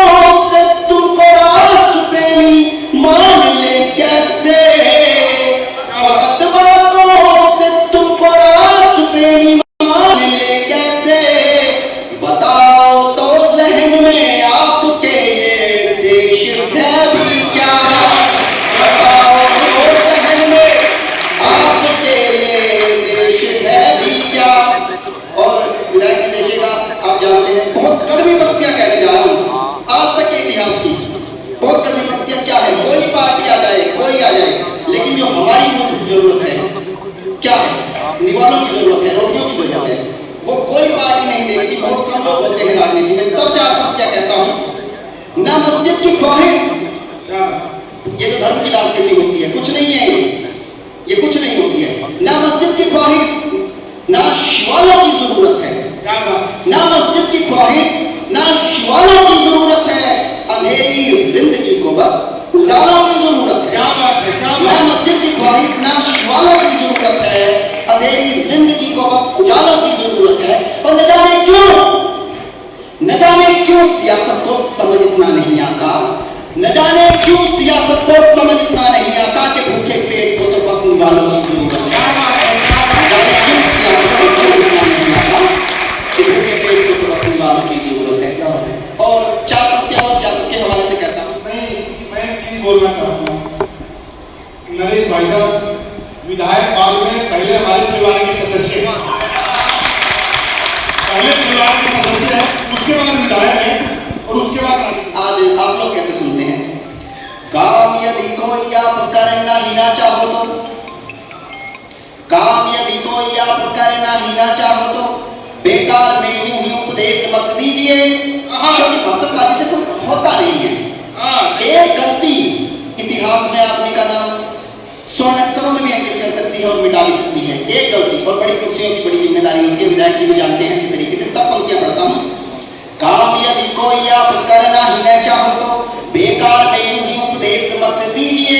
से तुमको राष्ट्र प्रेमी मान ले कैसे, फकत बातों से तुमको राष्ट्र प्रेमी मान ले कैसे। बताओ तो जहन में आपके ये देश है भी क्या, बताओ तो जहन में आपके ये देश है भी क्या। और विधायक देखिएगा, आप जानते हैं बहुत कड़वी पत्तियां कहने जा रहा हूं आज तक के इतिहास की। बहुत कड़वी पत्तियां क्या है, कोई पार्टी आ जाए, कोई आ जाए, लेकिन जो हमारी जरूरत है क्या है, निवालों की जरूरत है, रोटियों की जरूरत है, वो कोई पार्टी नहीं देती। बहुत कम लोग होते हैं राजनीति में। तब चार पत्तियां कहता हूं, ना मस्जिद की ख्वाहिश, ये तो धर्म की राजनीति होती है, कुछ नहीं है ये कुछ नहीं होती है। ना मस्जिद की ख्वाहिश, ना शिवालों की जरूरत है, ना मस्जिद की ख्वाहिश, ना शिवालों की जरूरत है। अंधेरी जिंदगी को बस उजालों की जरूरत है। ना मस्जिद की ख्वाहिश, ना शिवालों की जरूरत है, अंधेरी जिंदगी को बस उजालों की जरूरत है। और न जाने क्यों सियासत को समझ इतना नहीं आता, न जाने क्यों सियासत को समझ इतना नहीं आता कि भूखे पेट को तो बस निवालों की जरूरत है। न जाने क्यों सियासत को समझ इतना नहीं आता कि भूखे पेट को तो बस निवालों की जरूरत है। और चार पत्तियां और सियासत के हवाले से कहता हूं। मैं एक चीज बोलना चाहता हूँ, नरेश भाई साहब विधायक बाद में पहले हमारे परिवार के सदस्य हैं, पहले परिवार के सदस्य हैं, उसके बाद विधायक हैं और उसके बाद आज आप लोग कैसे सुनते हैं, काम यदि कोई आप करना ही ना चाहो तो, काम यदि कोई आप करना ही ना चाहो तो बेकार में यूं ही उपदेश मत दीजिए, क्योंकि भाषणबाजी से कुछ होता नहीं है। एक गलती इतिहास में आदमी का नाम स्वर्ण अक्षरों में भी अंकित कर सकती है और मिटा भी सकती है। एक गलती, और बड़ी कुर्सियों की बड़ी जिम्मेदारी होती है, विधायक जी भी जानते हैं इस तरीके से। तब पंक्तियां पढ़ता हूं, काम यदि कोई आप करना ही न चाहो तो बेकार में यूं ही उपदेश मत दीजिए,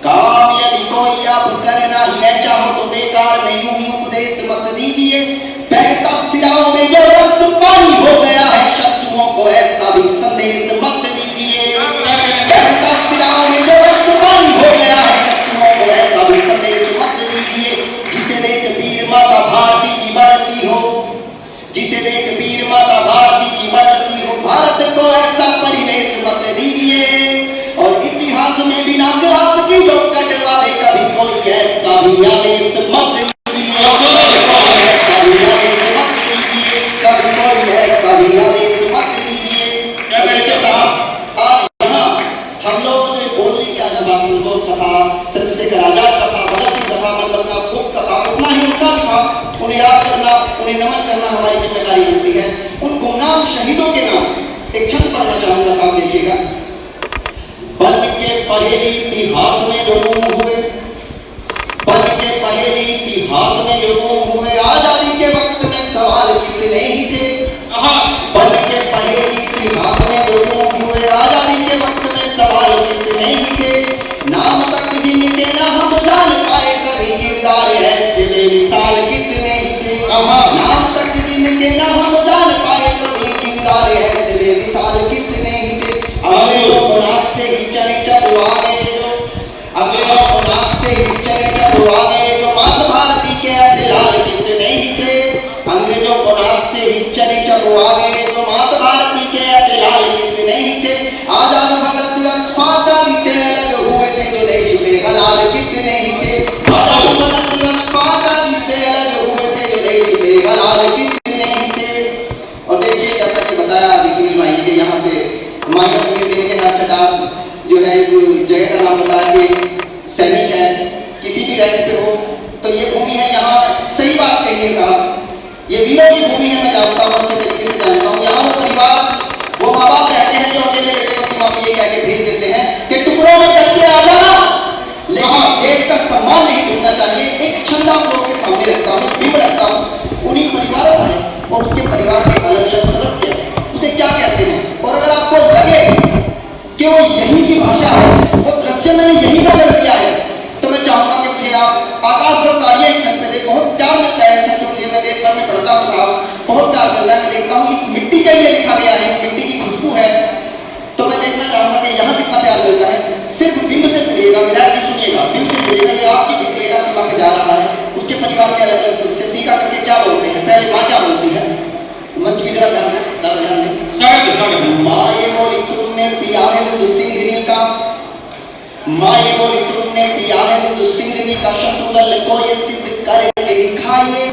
काम यदि कोई आप करना ही न चाहो तो बेकार में यूं ही उपदेश मत दीजिए। बहता सिराओं में ये रक्त पानी हो गया है, शत्रुओं को ऐसा भी संदेश मत दीजिए। बहता सिराओं में ये रक्त पानी हो गया है, शत्रुओं को ऐसा भी संदेश मत दीजिए। जिसे देख वीर माता भारती की बढ़ती हो, जिसे देख वीर माता भारती की बढ़ती हो, भारत को ऐसा परिवेश मत दीजिए। और इतिहास में बिना क्लास की जो कटवा दे, कभी कोई ऐसा भी आदेश मत दीजिए, ऐसा भी आदेश मत दीजिए, कभी कोई ऐसा भी आदेश मत दीजिए। साहब आज यहाँ हम लोग जो बोलने की आजाद कथा, चंद्रशेखर आजाद कथा, भगत सिंह कथा, मनमोहन खूब कथा, उतना ही उनका भी था, उन्हें याद करना, उन्हें नमन करना हमारी जिम्मेदारी होती है। उन गुमनाम शहीदों के नाम एक छंद पढ़ना चाहूंगा, साहब देखिएगा। बल के पहेली इतिहास में जो गुम हुए, बल के पहेली इतिहास में जो गुम हुए, आजादी के वक्त में सवाल कितने ही थे। बल के पहेली इतिहास में जो गुम हुए, आजादी के वक्त में सवाल कितने ही थे। नाम तक जिनके ना हम जान पाए, कभी किरदार ऐसे बेमिसाल कितने ही थे। नाम तक जिनके ना हम जान पाए, कभी किरदार ऐसे बेमिसाल कितने ही थे। अंग्रेजों को नाक से ही चले चबुआ गए जो, अंग्रेजों को नाक से ही चले चबुआ गए जो, मात भारती के ऐसे लाल कितने ही थे। अंग्रेजों को नाक से ही चले चबुआ गए जो, मात भारती के ऐसे लाल कितने ही थे। आजाद भगत अशफाक अली से अलग हुए थे जो देश में हलाल कितने ही थे। आजाद भगत अशफाक अली से अलग हुए थे जो देश में हलाल कितने ही थे। और देखिए जैसा कि बताया बिस्मिल भाई के, यहाँ से हमारे संगठन के हाथ छठा जो है इस जगह का नाम बताया कि सैनिक है, किसी भी रैंक पे हो तो ये भूमि है। यहाँ सही बात कही है साहब, ये वीरों की भूमि है। मैं जानता हूँ, अच्छे तरीके से जानता हूँ। यहाँ वो परिवार, वो माँ बाप रहते हैं जो अकेले बेटे को सीमा पे ये कह के भेज देते हैं कि टुकड़ों में कट के आ जाना, लेकिन देश का सम्मान नहीं टूटना चाहिए। एक छंद आप लोगों के सामने रखता हूँ, एक बिंब रखता हूँ, उन्हीं परिवारों पर और उसके परिवार के अलग अलग सदस्य उसे क्या कहते हैं। और अगर आपको लगे कि वो यही की भाषा है, वो दृश्य मैंने यही का कर दिया है, तो मैं चाहूंगा कि मुझे आप आकाश पर तालियां इस छंद पे दे। बहुत प्यार मिलता है इस छंद को, मैं देश भर में पढ़ता हूँ साहब, बहुत प्यार मिलता है। मैं देखता हूँ इस मिट्टी के लिए लिखा गया है, इस मिट्टी की खुशबू है, तो मैं देखना चाहूंगा कि यहाँ कितना प्यार मिलता है। सिर्फ बिंब से जुड़िएगा, विधायक जी सुनिएगा, बिंब से जुड़िएगा, ये आपकी बिंब सीमा पे जा रहा है। उसके परिवार के अलग अलग सदस्य टीका करके क्या बोलते हैं, पहले माँ क्या बोलती है, मंच की जरा ध्यान दें, दादा ध्यान दें। स्वागत। माँ ये बोली तुमने पिया है दूध सिंघनी का, माँ ये बोली तुमने पिया है दूध सिंघनी का, शत्रुदल को ये सिद्ध करके दिखाइए।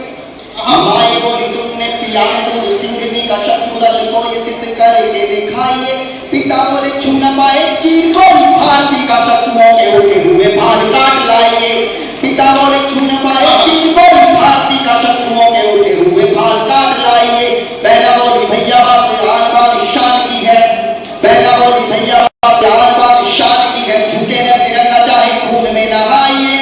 माँ ये बोली तुमने पिया है दूध सिंघनी का, शत्रुदल को ये सिद्ध करके दिखाइए। पिता बोले छू न पाए चीर को भारती का, शत्रुओं के उठे हुए भार काट लाइए। पिता बोले छू न पाए चीर को भारती का, शत्रुओं के उठे हुए भार काट लाइए। पहला बोली भैया बात शान की है, पहला बोली भैया बात शान की है, झुके न तिरंगा चाहे खून में नहाइए।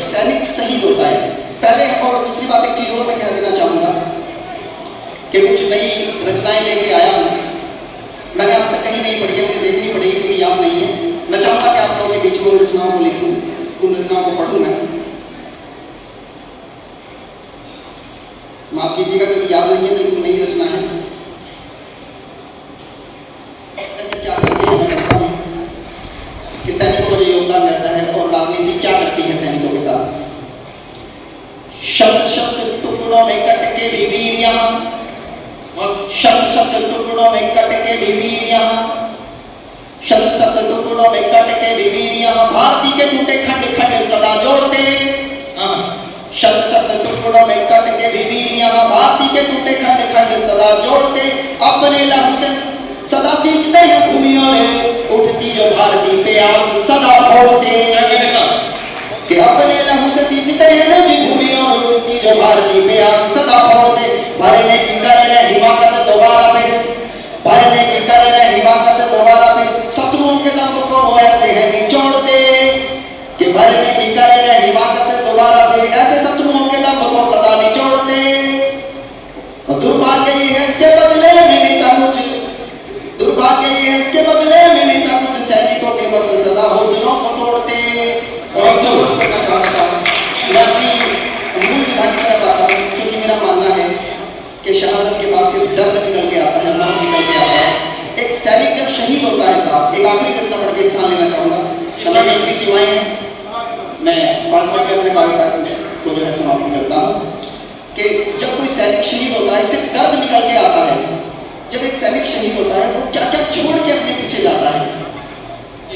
सैनिक शहीद होता है पहले, और दूसरी बात एक चीज और मैं कह देना चाहूंगा कि कुछ नई रचनाएं लेके आया हूं, मैंने अब तक कहीं नहीं पढ़ी है, मुझे देखनी पड़ेगी क्योंकि याद नहीं है। मैं चाहूंगा कि आप लोगों के बीच में उन रचनाओं को लिखूं, उन रचनाओं को पढ़ूं मैं, माफ कीजिएगा क्योंकि याद नहीं है, लेकिन नई रचना है। क्या करते हैं मैं बताता हूं कि सैनिकों का योगदान रहता है और राजनीति क्या करती है सैनिकों के साथ। शब्द शब्द टुकड़ों में कट के भी वीर यहाँ, शब्द शब्द टुकड़ों में कट के भी वीर यहाँ, शब्द शब्द टुकड़ों में कट के भी वीर यहाँ, भारती के टूटे खंड खंड सदा जोड़ते। शब्द शब्द टुकड़ों में कट के भी वीर यहाँ, भारती के टूटे खंड खंड सदा जोड़ते। अपने लहू से सदा सींचते हैं भूमियों में, उठती जो भारती पे आग सदा फोड़ते। कि अपने लहू से सींचते हैं ना जी भूमियों में, उठती जो भारती पे आग सदा फोड़ते। भरने की करे हिमाकत दोबारा पे, भरने की करे हिमाकत दोबारा पे, शत्रुओं के दम को वो ऐसे है निचोड़ते। कि भरने की करे हिमाकत दोबारा पे, ऐसे शत्रुओं के दम को सदा निचोड़ते। और दुर्भाग्य ये है इसके बदले में नेता कुछ, दुर्भाग्य ये है इसके बदले में नेता कुछ सैनिकों के बदले सदा हौसलों को तोड़ते। और मैं अपनी मूल विधान की तरफ आता हूँ क्योंकि मेरा मानना है कि शहादत के बाद सिर्फ दर्द निकल के आता है, मौत निकल के आता है। एक सैनिक जब शहीद होता है साहब, एक आखिरी रचना पढ़ के स्थान लेना चाहूंगा, समय में अपनी सीमाएं हैं, मैं 5 मिनट में अपने कार्यक्रम को जो है समाप्त करता हूँ। कि जब कोई सैनिक शहीद होता है सिर्फ दर्द निकल के आता है। जब एक सैनिक शहीद होता है वो क्या क्या छोड़ के अपने पीछे जाता है।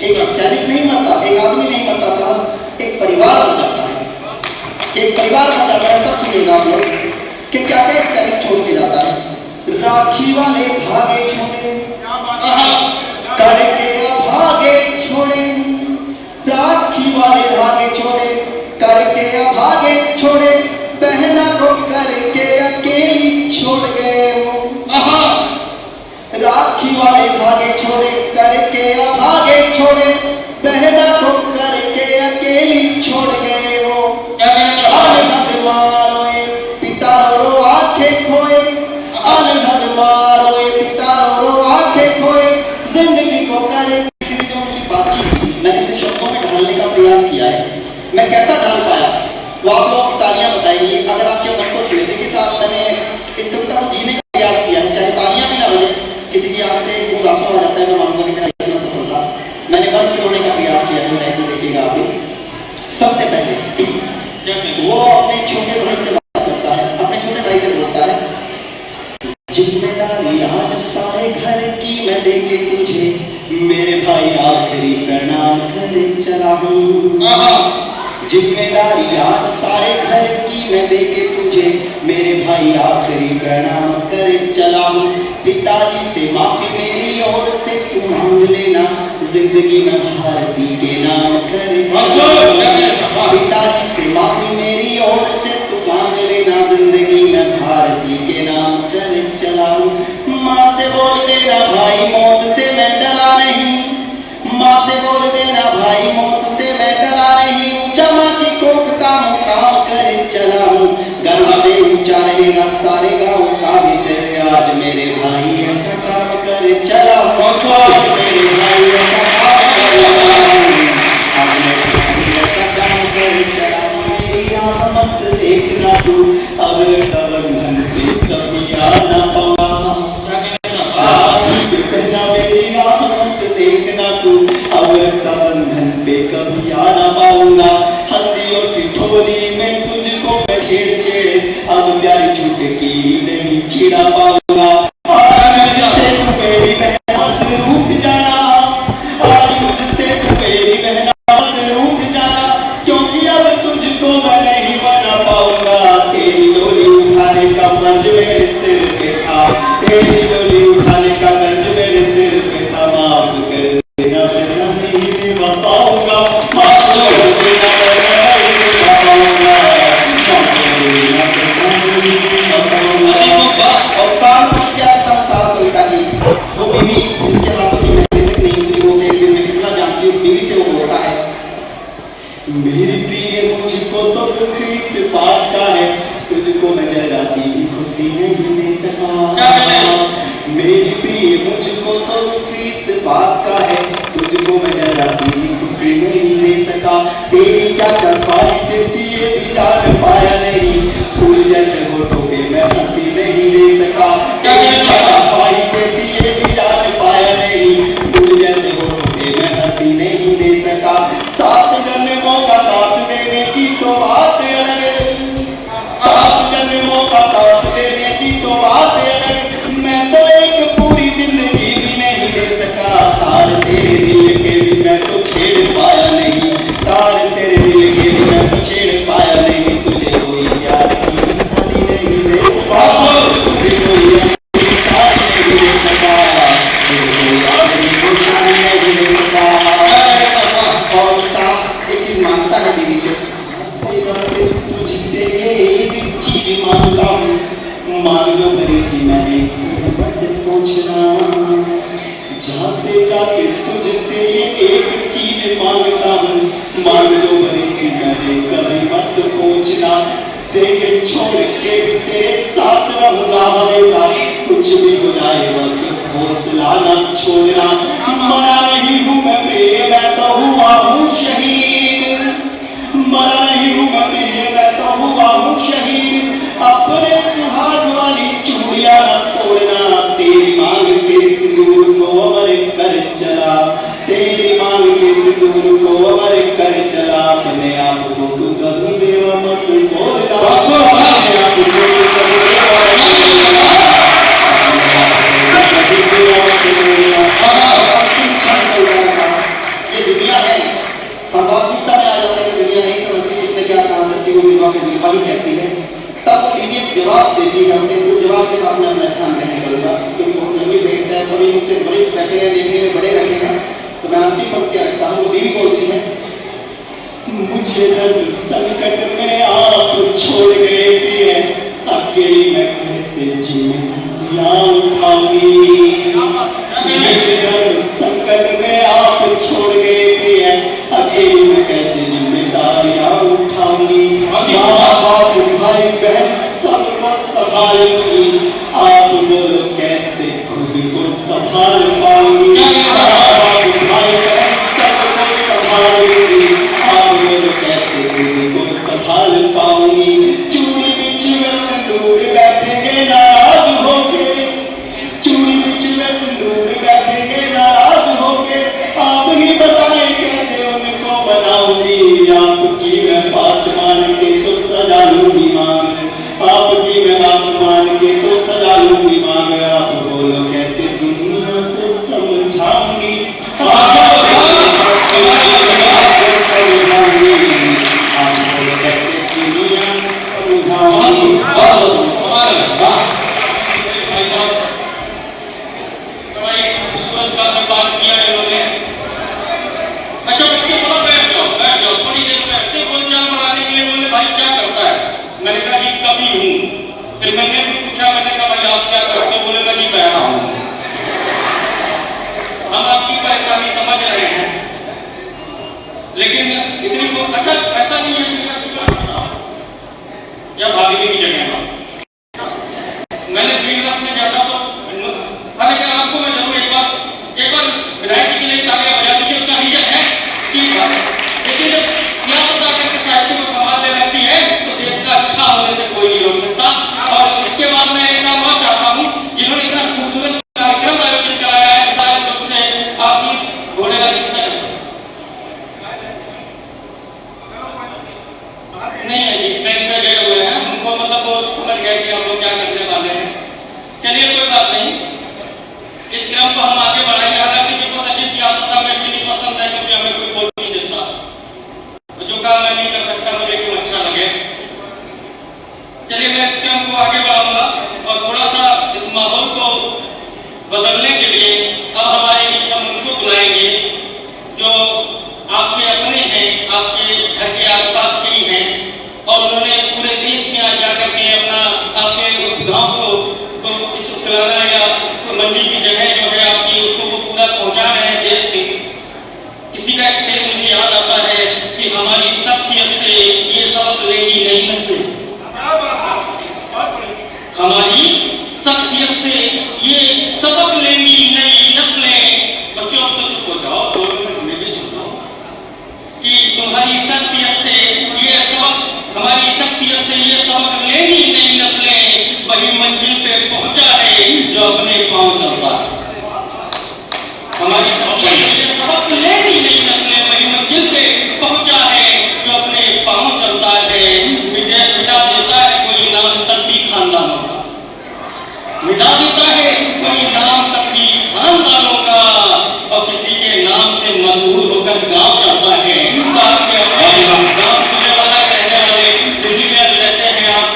एक सैनिक नहीं मरता, एक आदमी नहीं मरता साहब, एक परिवार बन जाता है, एक परिवार बन जाता है। तब सुनिएगा आप लोग कि क्या क्या एक सैनिक छोड़ के जाता है। राखी वाले धागे छोड़े करके भागे छोड़े, राखी वाले धागे छोड़े करके भागे छोड़े, बहना को करके अकेली छोड़ गए वो। राखी वाले धागे छोड़े करके भागे छोड़े, बहना को करके अकेली छोड़ गए वो। अनहद मारोए पिता रो आंखें खोए, अनहद मारोए पिता रो आंखें खोए, जिंदगी को मेरे भाई आखिरी प्रणाम करे चला हूँ। जिम्मेदारी आज सारे घर की मैं देके तुझे मेरे भाई आखिरी प्रणाम करे चला हूँ। पिताजी से माफी मेरी ओर से तू मांग लेना, जिंदगी में भारती के नाम करे पिताजी से माफी मेरी ओर से तू मांग लेना, जिंदगी में भारती के नाम करे चला हूँ। माँ से बोल देना भाई मौत से मैं डरा नहीं, माँ से बोल देना भाई मौत से मैं डरा नहीं। ऊंचा माँ की कोख का मुकाम करे चला हूँ, गर्व से ऊंचा रहेगा सारे गाँव का भी सिर। आज मेरे भाई ऐसा काम करे चला हूँ, मेरे भाई ऐसा काम करे चला हूँ, आज मेरे भाई ऐसा काम करे चला हूँ। मेरी राह मत देखना तू, अब सबंधन पे कभी आना पाऊंगा। कहना मेरी राह मत देखना तू, अब रक्षाबंधन पे कभी आ ना पाऊंगा। हंसी और ठिठोली में तुझको मैं छेड़ छेड़ अब प्यारी छुटकी नहीं छिड़ा पाऊंगा। आज मुझसे तू मेरी मेहनत रूठ जाना, आज मुझसे तू मेरी मेहनत रूठ जाना, क्योंकि अब तुझको मैं नहीं बना पाऊंगा। तेरी डोली उठाने का कर्ज मेरे सिर पे था, तेरी डोली उठाने का कर्ज मेरे सिर पे था। माफ कर देना मैं नहीं निभा पाऊंगा, माफ कर देना मैं नहीं निभा पाऊंगा, माफ कर देना मैं नहीं निभा पाऊंगा। और काम क्या तब साथ कविता की वो बीवी जिसके हाथों की मेहनत नहीं हुई, वो से एक दिन में कितना जानती हूँ, बीवी से वो बोलता है मेरी प्रिय मुझको तो दुख इस बात का है, तुझको मैं जरा सी भी खुशी नहीं दे सका। मेरी प्रिय मुझको तो दुख इस बात का है, तुझको मैं जरा सी भी खुशी नहीं दे सका। तेरी क्या तरफारी से थी ये भी जान पाया नहीं, फूल जैसे होठों पे मैं हंसी नहीं दे सका। तेरी क्या तरफारी से थी ये भी जान पाया नहीं, फूल जैसे होठों पे मैं हंसी नहीं दे सका। 7 जन्मों का साथ देने की तो बात अलग, 7 जन्मों का साथ देने की तो बात अलग, मैं तो एक पूरी जिंदगी भी नहीं दे सका। तार तेरे दिल के भी मैं तो छेड़ पाया नहीं, तार तेरे दिल के भी मैं तो छेड़ पाया नहीं। तुझे कोई प्यार की शादी नहीं दे सका, तुझे कोई शादी नहीं दे सका, तुझे कोई अपनी शादी नहीं दे सका। और साहब एक चीज मांगता है बीवी से, तुझसे एक चीज मांगता हूँ, मांग जो करी थी मैंने मत पूछना, जाते जाते तुझसे एक चीज मांगता हूँ, मांग जो करी थी मैंने कभी मत पूछना। तेरे छोड़ के भी तेरे साथ रहूंगा हमेशा, कुछ भी हो जाए बस हौसला न छोड़ना। मरा नहीं हूँ मैं प्रिय, मैं तो हुआ हूँ शहीद, मरा नहीं हूँ मैं प्रिय, मैं तो हुआ हूँ शहीद। अपने सुहाग वाली चूड़ियां न तोड़ना, तेरी मांग के सिंदूर को अमर कर चला, तेरी मांग के सिंदूर को अमर कर चला। अपने आप को तू कभी बेवा मत बोलना, अपने आप को तू कभी बेवा मत बोलना, कभी बेवा मत बोलना। ये दुनिया है, पर वास्तविकता में आ जाता है कि दुनिया नहीं समझती इसने क्या शांति को विवाह को विवाह ही कहती है। तब बीवी जवाब देती है उसे, वो जवाब के साथ में अपना स्थान ग्रहण करूंगा, क्योंकि बहुत लंबी भेजता है, सभी मुझसे वरिष्ठ बैठे हैं, देखने में बड़े बैठे हैं, तो मैं अंतिम पंक्ति रखता हूँ। वो बीवी बोलती है मुझे दर्द संकट में आप छोड़ गए प्रिय, अकेली मैं कैसे जिम्मेदारियां उठाऊंगी। मुझे दर्द संकट में आप छोड़ गए प्रिय, अकेली मैं कैसे जिम्मेदारियां उठाऊंगी। माँ बाप भाई बहन सबको संभालूंगी, आप बोलो कैसे खुद को संभाल पाऊंगी। माँ बाप भाई बहन सबको संभालूंगी, आप बोलो कैसे खुद को संभाल पाऊंगी। चूड़ी बिच में दूर बैठेंगे नाराज होके, अच्छा बच्चे थोड़ा बैठ जाओ थोड़ी देर में ऐसे बोलचाल बढ़ाने के लिए बोले भाई क्या करता है। मैंने कहा जी कवि हूँ। फिर मैंने भी पूछा, मैंने कहा भाई आप क्या करते हो? बोले मैं जी बहरा हूँ। हम आपकी परेशानी समझ रहे हैं, लेकिन इतनी अच्छा ऐसा नहीं है या भागने की जगह पर मैंने फील्ड रस में जाता तो लेकिन आपको मैं जरूर एक बार विधायक जी के लिए तालियां बजा दीजिए। उसका रीजन है कि लेकिन जब सियासत आकर के साहित्य को संभालने लगती है तो देश का अच्छा होने से कोई नहीं रोक सकता। और इसके बाद मैं एक नाम और चाहता हूँ जिन्होंने इतना खूबसूरत कार्यक्रम आयोजित कराया है, सारे लोग से आशीष घोड़ेला नहीं है जी, ट्रेन पे गए हुए हैं, उनको मतलब वो समझ गए कि हम लोग क्या करने वाले हैं। चलिए कोई बात नहीं, इस क्रम को हम आगे बढ़ाएंगे। हालांकि देखो सच्ची सियासत हमें भी नहीं पसंद है क्योंकि हमें कोई बोल नहीं देता, तो जो काम मैं नहीं कर सकता मुझे क्यों अच्छा लगे। चलिए मैं इस क्रम को आगे बढ़ाऊंगा और थोड़ा सा इस माहौल को बदलने के लिए अब हमारे बीच हम उनको बुलाएंगे जो आपके अपने हैं, आपके घर के आसपास के ही हैं और उन्होंने पूरे देश में आज जाकर के अपना आपके उस गांव को इस उपकलाना या मंडी की जगह जो है आपकी उसको वो पूरा पहुंचा रहे हैं देश में। इसी का एक शेर मुझे याद आता है कि हमारी शख्सियत से ये सबक लेगी नई नस्लें, हमारी शख्सियत से ये सबक लेंगी नई नस्लें। बच्चों अब तो चुप हो जाओ, 2 मिनट हमें भी सुन लो कि तुम्हारी शख्सियत से ये सबक, हमारी शख्सियत से ये सबक लेंगी नई नस्लें। वही मंजिल पे पहुंचा है जो अपने पांव चलता है। हमारी शख्सियत से ये सबक लेंगी नई नस्लें, वही मंजिल पे पहुंचा है जो अपने पांव चलता है। मिटा देता है कोई नाम तक भी खानदानों का, मिटा देता है कोई नाम तक भी खानदानों का, और किसी के नाम से मशहूर होकर गांव चलता है। गांव खुले वाला रहने वाले दिल्ली में रहते हैं, आप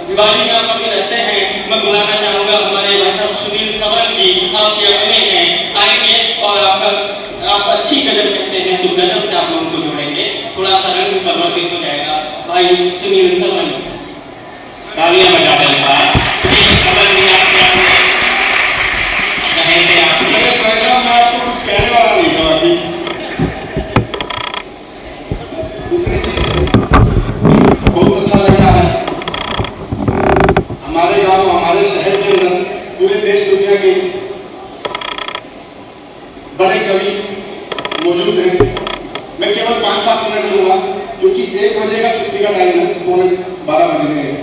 दिवाली में आप अभी रहते हैं, मैं बुलाना चाहूंगा हमारे भाई साहब सुनील सवरन जी, आपके अपने हैं, आएंगे और आप अच्छी गजल कहते हैं तो गजल से आप लोगों को जोड़ेंगे, थोड़ा सा रंग परिवर्तित हो जाएगा। भाई सुनील सवरन तालियां बजा दें मैं आपको कुछ कहने वाला नहीं था अभी। दूसरी चीज बहुत अच्छा लग रहा है, हमारे गांव हमारे शहर के अंदर पूरे देश दुनिया के बड़े कवि मौजूद हैं। मैं केवल 5-7 मिनट लूंगा क्योंकि 1 बजे का छुट्टी का टाइम है, 12 बज गए हैं।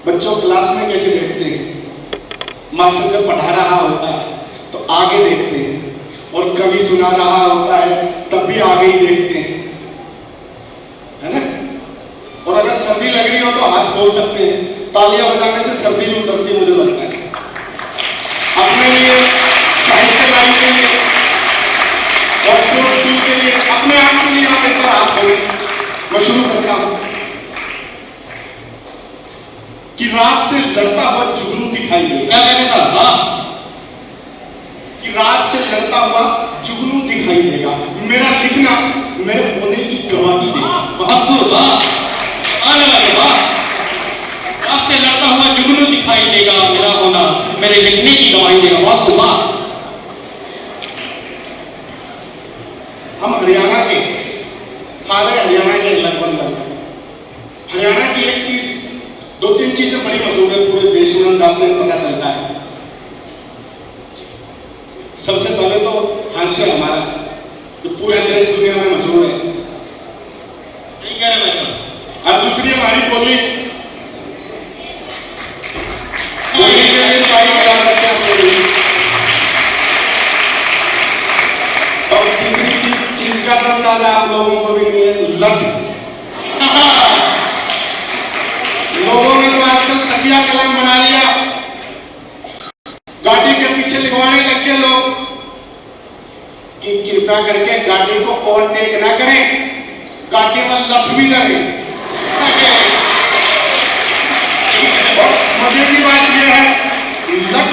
बच्चों क्लास में कैसे देखते हैं, मास्टर जब पढ़ा रहा होता है तो आगे देखते हैं, और कवि सुना रहा होता है तब भी आगे ही देखते हैं, है ना। और अगर सर्दी लग रही हो तो हाथ खोल सकते हैं, तालियां बजाने से सर्दी भी उतरती मुझे लगता है। अपने लिए, साहित्य लाइन के लिए और स्पोर्ट्स स्कूल के लिए, अपने आप के लिए आप एक बार हाथ खोलें। मैं शुरू करता हूं कि रात से लड़ता हुआ जुगनू दिखाई देगा। क्या कहते साहब? हाँ, कि रात से लड़ता हुआ जुगनू दिखाई देगा, मेरा लिखना मेरे होने की गवाही देगा। बहुत खूब, आने वाले वाह। रात से लड़ता हुआ जुगनू दिखाई देगा, मेरा होना मेरे लिखने की गवाही देगा। बहुत खूब। हम हरियाणा के, सारे हरियाणा के लगभग हरियाणा की एक चीज, 2-3 चीजें बड़ी मशहूर है पूरे देश में, हम डालते हैं पता चलता है। सबसे पहले तो हास्य हमारा जो पूरे देश दुनिया में मशहूर है, ठीक कह रहे हैं। और दूसरी हमारी बोली के लिए तारीफ अदा करते हैं। और तीसरी चीज का तो अंदाजा आप लोगों को भी नहीं है, लट। लोगों ने तो आजकल तकिया कलम बना लिया, गाड़ी के पीछे लिखवाने लग गए लोग कि कृपया करके गाड़ी को ओवरटेक ना करें, काटे में लठ भी नहीं। और मजे की बात यह है, लठ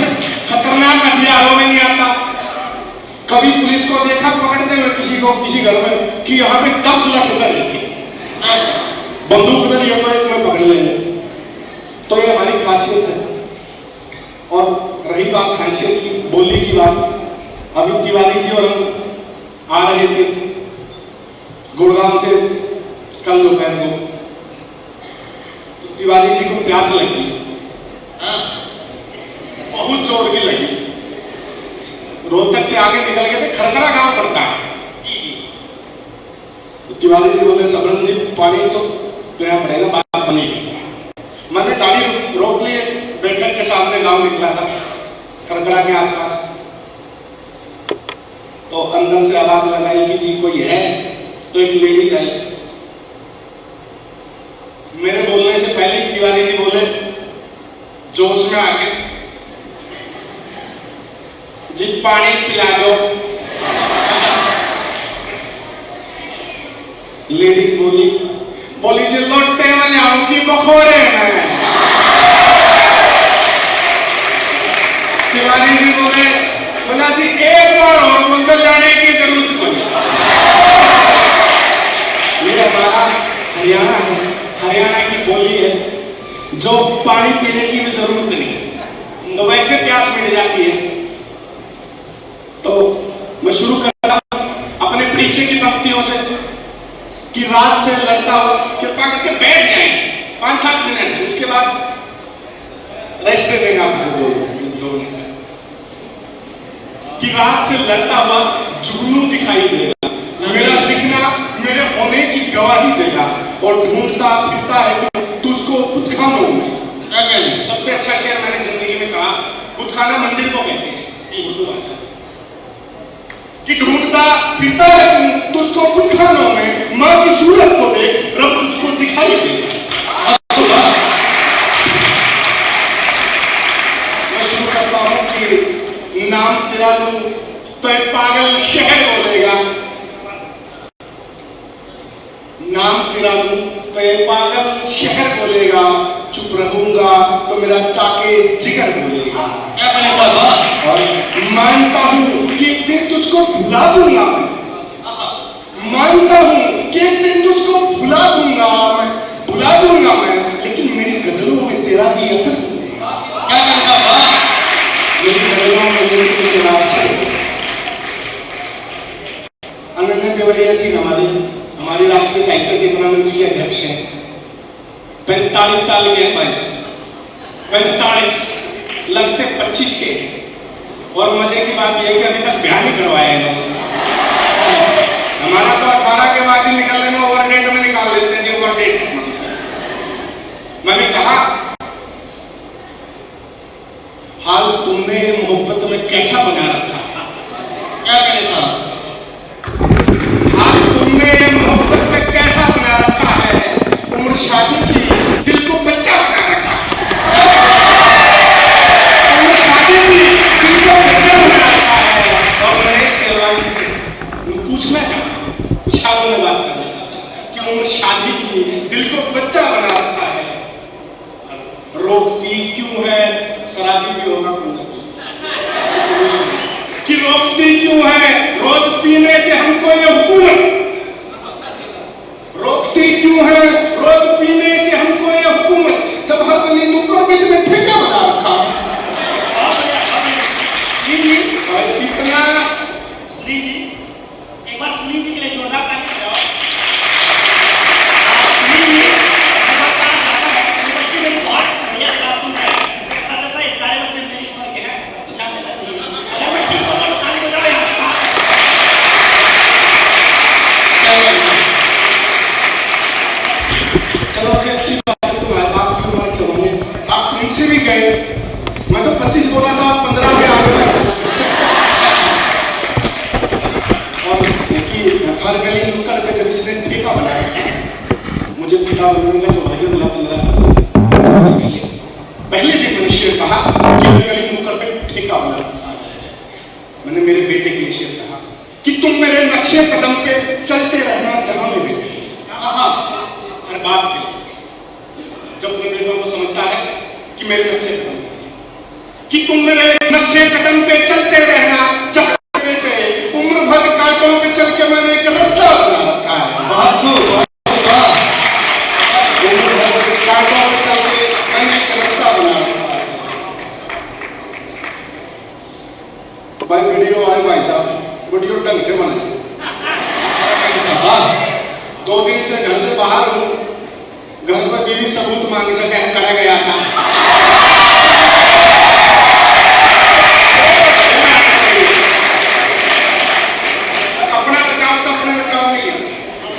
खतरनाक हथियारों में नहीं आता। कभी पुलिस को देखा पकड़ते हुए किसी को किसी घर में कि यहाँ पे 10 लठ उधर बंदूक उधर तो एक में पकड़ लेंगे। तो ये हमारी खासियत है। और रही बात हैसियत की, बोली की बात, अभी तिवारी जी और हम आ रहे थे गुड़गांव से कल दोपहर को, तो तिवारी जी को प्यास लगी, बहुत जोर की लगी। रोहतक से आगे निकल गए थे, खरखरा गांव पड़ता है। तो तिवारी जी बोले सबरन जी पानी तो पीना पड़ेगा, बात बनेगी। मैंने गाड़ी रोक ली, बैठक के सामने गांव निकला था खरखरा के आसपास। तो अंदर से आवाज लगाई कि जी कोई है, तो एक लेडीज आई। मेरे बोलने से पहले ही तिवारी जी बोले जोश में आके, जी पानी पिला दो। लेडीज बोली जी लोटे वाले आऊंगी बखोरे में। तिवारी जी बोला जी एक बार और बोल तो जाने की जरूरत कोई। ये हमारा हरियाणा है, हरियाणा की बोली है, जो पानी पीने की भी जरूरत नहीं, तो वैसे प्यास मिट जाती है। तो मैं शुरू करता हूं अपने परिचय की पंक्तियों से कि रात से लड़ता हो, कृपा करके बैठ जाए 5-7 मिनट, उसके बाद रेस्ट देगा आपको 2 मिनट। कि रात से लड़ता हुआ जुगनू दिखाई देगा, मेरा दिखना मेरे होने की गवाही देगा, और ढूंढता फिरता है तो उसको खुद खानो। सबसे अच्छा शेर मैंने जिंदगी में कहा, खुद खाना मंदिर को कहते हैं कि ढूंढता फिरता है तो उसको खुद खानों में मां की सूरत को देख, रब तुझको दिखाई देगा। मैं शुरू करता हूं कि नाम तेरा लूं तो एक पागल शहर बोलेगा, नाम तेरा लूं तो एक पागल शहर बोलेगा, चुप रहूंगा तो मेरा चाके जिगर बोलेगा। क्या बने साहब? और मानता हूं कि एक दिन तुझको भुला दूंगा, मानता हूं कि एक दिन तुझको भुला दूंगा मैं, लेकिन मेरी गजलों में तेरा ही असर। क्या बने साहब? मेरी गजलों में तेरा असर। अनन्या देवरिया जी हमारी राष्ट्रीय साहित्य चेतना मंच के अध्यक्ष हैं। 45 साल के हैं भाई, 45 लगते 25 के। और मजे की बात यह है कि अभी तक ब्याह नहीं करवाया है लोग। हमारा तो 18 के बाद ही निकलने में ओवरडेट में निकाल लेते हैं जी, ओवरडेट। मैंने कहा हाल तुमने मोहब्बत में कैसा बना रखा? क्या करें साहब? हाल तुमने मोहब्बत में कैसा बना रखा है? उम्र शादी की दिल को बच्चा बना रखा है। उम्र शादी की दिल को बच्चा बना रखा है। और मैं सेवाई पूछना चाहता हूँ, उछालों में बात करना चाहता हूँ कि उम्र शादी की दिल को बच्चा बना रखा है, रोकती क्यों है? शराबी भी होगा कि रोकती क्यों है? रोज पीने से हमको ये हुकूमत रोकती क्यों है? रोज पीने से हमको ये हुकूमत, जब हर गली नुक्कड़ में इसमें ठेका बना रखा है। और कितना सुनी जी, एक बार सुनी जी के लिए जोरदार ताली बजाओ। सुनी जी, एक बार कहा जाता है कि बच्चे मेरी बहुत बढ़िया से बात सुन रहे हैं। इससे पता चलता है सारे बच्चे मेरी उम्र के हैं, कुछ आप देना चाहिए। अगर मैं ठीक होता तो ताली बजाओ यहाँ से। चलो अच्छी बात है, तुम आपकी उम्र के होंगे, आप उनसे भी गए। मैं तो 25 बोला था, 15 में आ गया। और उनकी हर गली नुक्कड़ पे जब इसने ठेका बनाया, मुझे पिता बनने का सौभाग्य मिला 15 पहले दिन मनुष्य ने कहा कि हर गली नुक्कड़ पे ठेका बना रखा है। मैंने मेरे बेटे के लिए शेर कहा कि तुम मेरे नक्शे कदम पे चलते रहना जहां में बेटे। 2 दिन से घर से बाहर हूँ, घर पर बीवी सबूत मांग सके कड़ा गया था। अपना बचाओ तो अपने बचाओ नहीं है।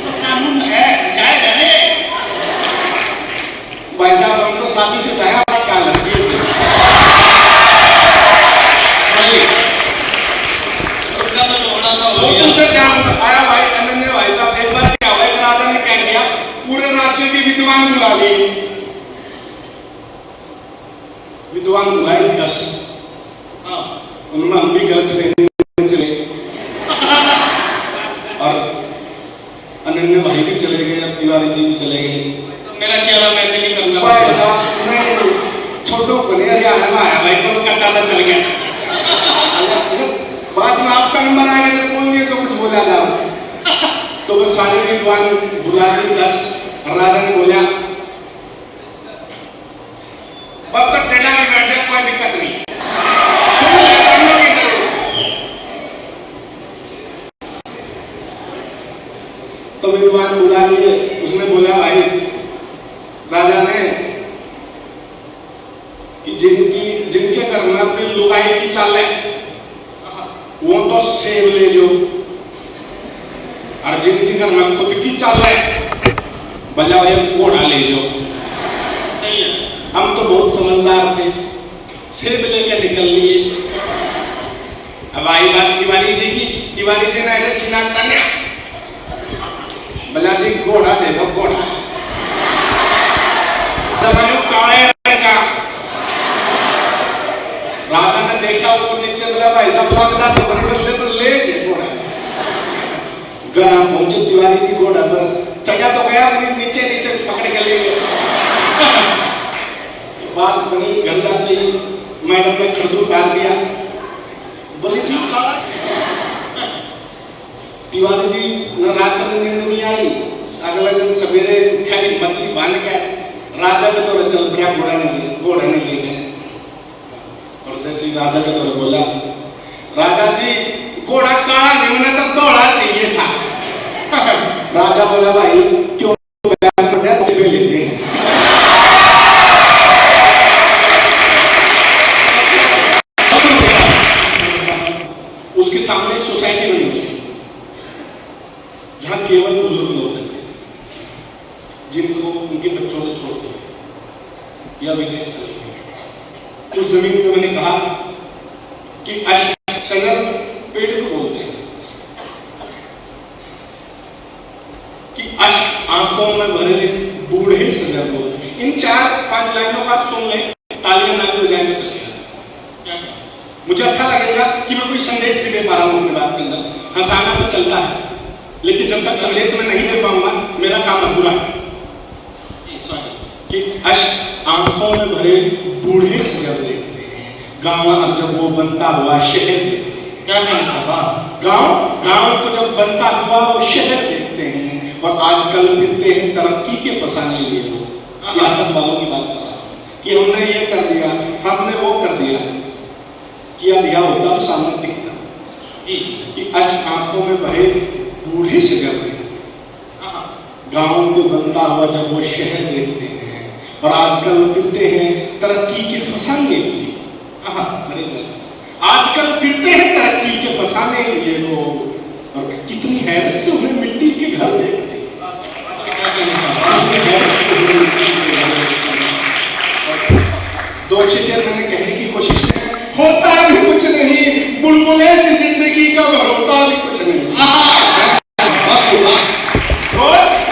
तो कानून है, जाए जाने। भाई साहब हम तो शादी से दया क्या लड़की है। उनका तो जोड़ा था वो तुझे क्या आया भाई अनन्य भाई साहब, एक बार क्या हुआ, एक राजा ने क्या किया, पूरे राज्य के विद्वान बुला लिए, विद्वान बुलाए 10। हाँ उनमें हम भी गलत लेने चले और अनन्य भाई भी चले गए, अब तिवारी जी भी चले गए। तो मेरा चेहरा मैं नहीं करूंगा। भाई साहब नहीं, छोटो को नहीं, हरियाणा में आया भाई, कोलकाता तक चल गया। बाद में आपका नंबर आएगा तो बोल दिए जो कुछ बोला जाओ। तो वो सारे विद्वान बुला दिए 10। राजा ने बोला अब तक टेढ़ा में बैठ जाए, कोई दिक्कत नहीं, सुन ले करने की जरूरत। तो विद्वान बुला लिए, उसने बोला भाई राजा ने कि जिनके घर में अपनी लुगाई की चाल है वो तो सेब ले लो, और जिनके घर में खुद की चाल है भला ये घोड़ा ले लो। सही है। हम तो बहुत समझदार थे, सेब लेके निकल लिए। अब आई बात तिवारी जी की, तिवारी जी ने ऐसे सीना तन्या, भला जी घोड़ा दे दो, घोड़ा। जब काले रंग का राजा ने देखा ऊपर नीचे, बोला भाई सब लगता तो ले जे घोड़ा। गया पहुंचे तिवारी जी घोड़ा पर चढ़ा तो गया, नीचे नीचे पकड़ के ले गया। बात बनी, घर जाते ही मैडम ने खड़दू डाल दिया, बोले जी काला। तिवारी जी न रात में नींद नहीं आई, अगले दिन सवेरे उठाई, मच्छी बांध के राजा के तो चल पड़ा, घोड़ा नहीं ले गए। और जैसे राजा के तो बोला राजा जी घोड़ा काला नहीं, उन्हें तब दौड़ा चाहिए था। राजा बोला भाई क्यों लेते हैं। उसके सामने एक सोसाइटी बनी हुई है जहां केवल बुजुर्ग लोग रहते हैं, जिनको उनके बच्चों ने छोड़ दिया या विदेश चले गए। उस जमीन पे मैंने कहा कि अशगर पेड़ को बोलते हैं कि अश्क आंखों में भरे बूढ़े सजर बोलते हैं। इन 4-5 लाइनों का आप सुन लें, तालियां ना बजाएं। मुझे अच्छा लगेगा कि मैं कोई संदेश भी दे पा रहा हूं अपनी बात के अंदर। हंसाना तो चलता है, लेकिन जब तक संदेश मैं नहीं दे पाऊंगा मेरा काम अधूरा है। कि अश्क आंखों में भरे बूढ़े सजर देखते हैं, गांव अब जब वो बनता हुआ शहर, क्या गांव को जब बनता हुआ वो शहर देखते हैं। और आजकल फिरते हैं तरक्की के फसाने लिए लोग, सियासत वालों की बात कर रहा हूं कि हमने ये कर दिया, हमने वो कर दिया, किया दिया होता तो सामने दिखता कि अश्क आंखों में भरे बूढ़े सजर देखते हैं, गांव को बनता हुआ जब वो शहर देखते हैं। और आजकल फिरते हैं तरक्की के फसाने लिए। आजकल फिरते हैं तरक्की के फसाने लिए लोग, और कितनी हैरत से उन्हें मिट्टी के घर देखते हैं। 2 अच्छे शेर मैंने कहने की कोशिश की, होता भी कुछ नहीं, बुलबुले से जिंदगी का भरोसा भी कुछ नहीं।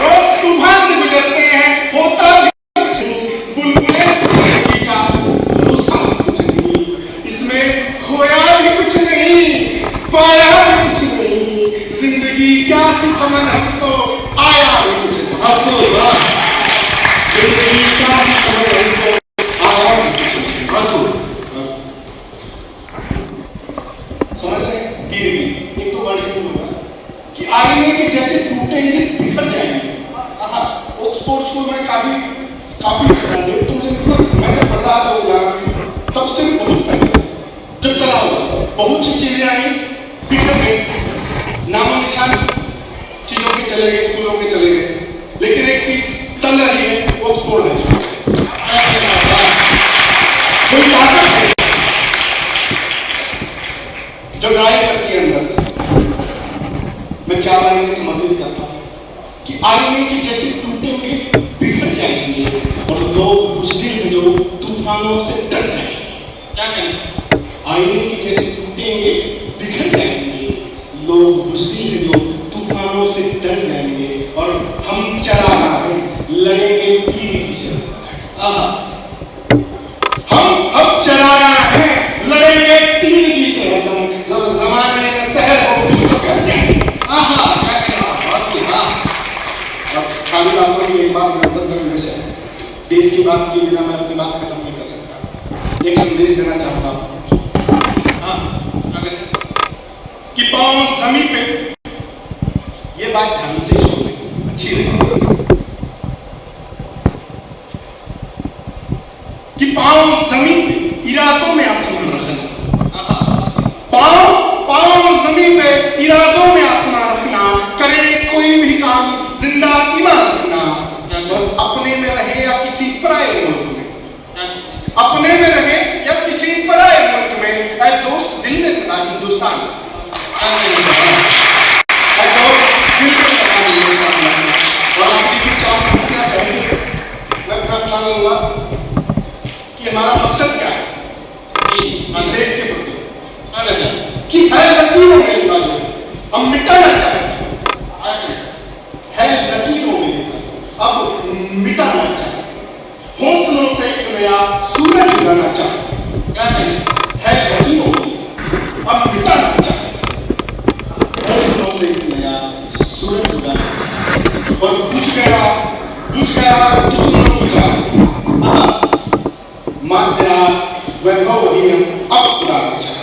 रोज तूफान से गुजरते हैं, होता भी कुछ नहीं, बुलबुले से जिंदगी का भरोसा भी कुछ नहीं। इसमें खोया भी कुछ नहीं, पाया भी कुछ नहीं, जिंदगी क्या थी समझ हमको आया भी कुछ नहीं। जिंदगी क्या थी समझ हमको आया भी कुछ नहीं। समझ रहे हैं? एक तो वर्ड होगा कि आईने के जैसे टूटेंगे बिखर जाएंगे। स्पोर्ट्स को मैं काफी तो मुझे मैं जब पढ़ रहा था तब से बहुत पहले जब चला हुआ बहुत सी चीजें आई, बिखर गई, नामो निशान चीजों के चले गए, स्कूलों के चले गए, लेकिन एक चीज चल रही है, वो ऑक्सफोर्ड हाई स्कूल कोई ताकत है जो ड्राइव करती है अंदर से। मैं क्या आईने समझ करता हूँ कि आईने के जैसे टूटेंगे बिखर जाएंगे और लोग बुज़दिल हैं जो तूफानों से डर जाएंगे। क्या करें? आईने के जैसे टूटेंगे बिखर जाएंगे, लोग बुज़दिल हैं जो तूफानों से डर जाएंगे और हम चराना है, लड़ेंगे तीर से। हम चराना है, लड़ेंगे तीर से। हम जब जमाने में शहर को कर जाएंगे। क्या करें? बहुत की बात। अब खाली बातों की एक बात गणतंत्र से देश की बात के बिना मैं अपनी बात खत्म नहीं कर सकता। एक संदेश देना चाहता हूँ कि पाँव जमीन पे, ये बात ध्यान से सुनना अच्छी लगी, कि पाँव जमीन पे इरादों में आसमान रखना। पाँव जमीन पे इरादों में आसमान रखना, करे कोई भी काम जिंदा ईमान रखना, और अपने में रहे या किसी पराये मुल्क में, अपने में रहे या किसी पराये मुल्क में, ऐ दोस्त दिल में सदा हिंदुस्तान, ऐ दोस्त दिल में सदा हिंदुस्तान। और आपकी भी चार पंक्तियां पहले मैं प्रश्न लूंगा कि हमारा मकसद क्या है इस देश के प्रति, कि है लकीरों में लिखा जो हम मिटाना चाहते हैं, लकीरों में लिखा अब मिटाना चाहते, हौसलों से एक नया सूरज उगाना चाहते है, लकीरों में अब मिटाना चाहते, हौसलों से एक नया सूरज उगाना। और बुझ गया दुश्मनों की चाहत, मां तेरा वैभव वही हम अब उड़ाना चाहते।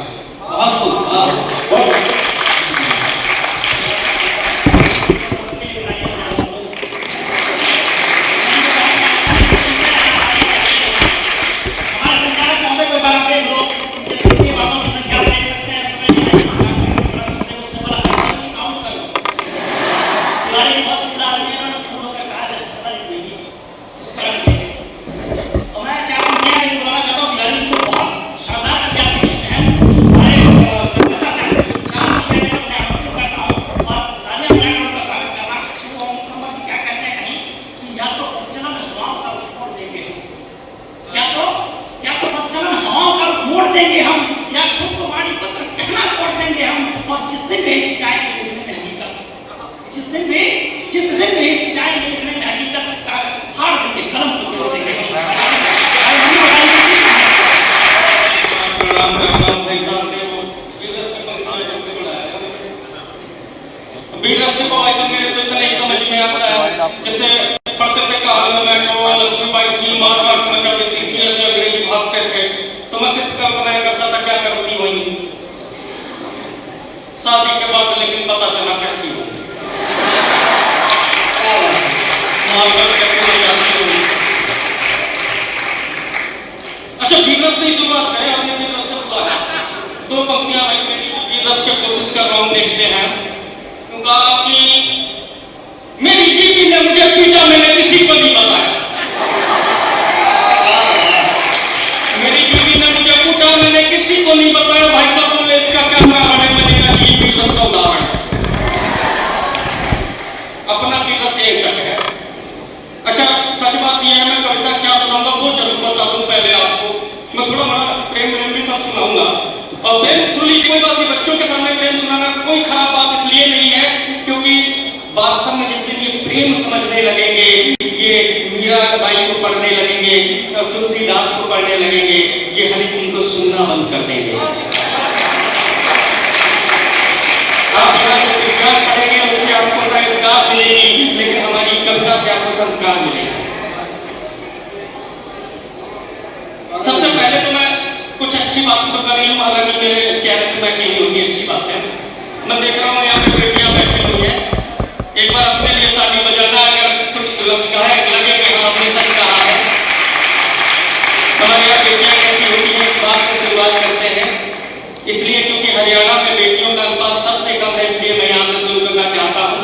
इसलिए क्योंकि हरियाणा में बेटियों का अनुपात सबसे कम है, इसलिए मैं यहाँ से शुरू करना चाहता हूँ।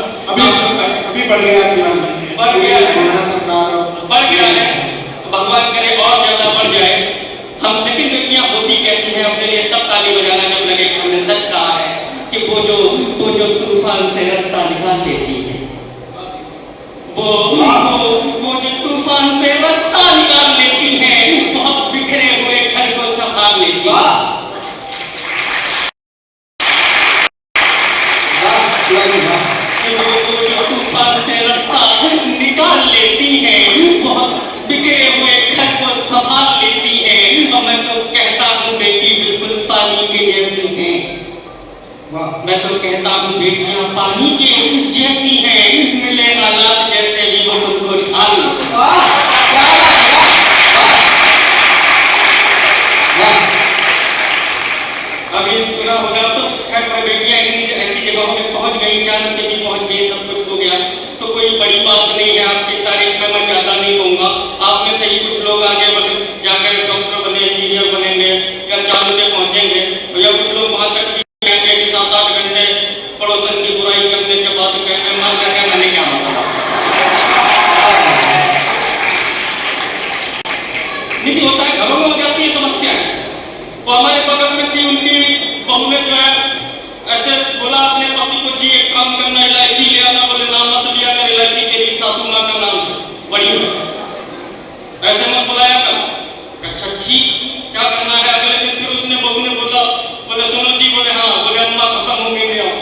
गया है तिवारी जी, बढ़ गया है। हमारा सरकार बढ़ गया है, तो भगवान करे और ज्यादा बढ़ जाए। हम लेकिन बेटियां होती कैसी हैं, अपने लिए तब ताली बजाना जब लगे कि हमने सच कहा है कि वो जो तूफान से रास्ता निकाल देती है, वो जो तूफान से रास्ता निकाल लेती है, बहुत बिखरे हुए घर को संभाल लेती है। वो जो तूफान से रास्ता निकाल लेती है, बहुत बिखरे हुए घर को संभाल लेती है। और मैं तो कहता हूँ बेटी बिल्कुल पानी के जैसी हैं। मैं तो कहता हूँ बेटियां पानी के जैसी हैं, मिले हालात जैसे भी वो खुद को ढाल लेती हैं। अभी सुना होगा तो खैर बेटियां इतनी ऐसी जगहों पे पहुंच गई, चांद पे भी पहुंच गई, सब कुछ हो गया, तो कोई बड़ी बात नहीं है। आपकी तारीफ में मैं ज्यादा नहीं कहूंगा। आप में से ही कुछ लोग आगे बढ़े, जाकर डॉक्टर बने, इंजीनियर बनेंगे या चांद पे पहुंचेंगे, तो या कुछ लोग वहां तक भी जाएंगे कि 7-8 घंटे पड़ोसन की बुराई करने के बाद कहते मर गए, मैंने क्या मतलब। नीचे होता है, घरों में हो जाती है समस्या। वो हमारे बगल में थी, उनकी बहू ने जो है ऐसे बोला अपने पति को, जी एक काम करना, इलायची ले आना। बोले नाम मत लिया कर, इलायची के लिए सासू माँ का नाम बड़ी हो, ऐसे मत बुलाया कर। अच्छा ठीक, क्या करना है। अगले दिन फिर उसने बहू ने बोला, बोले सुनो जी, बोले हाँ, बोले अम्मा खत्म हो गई, ले आओ।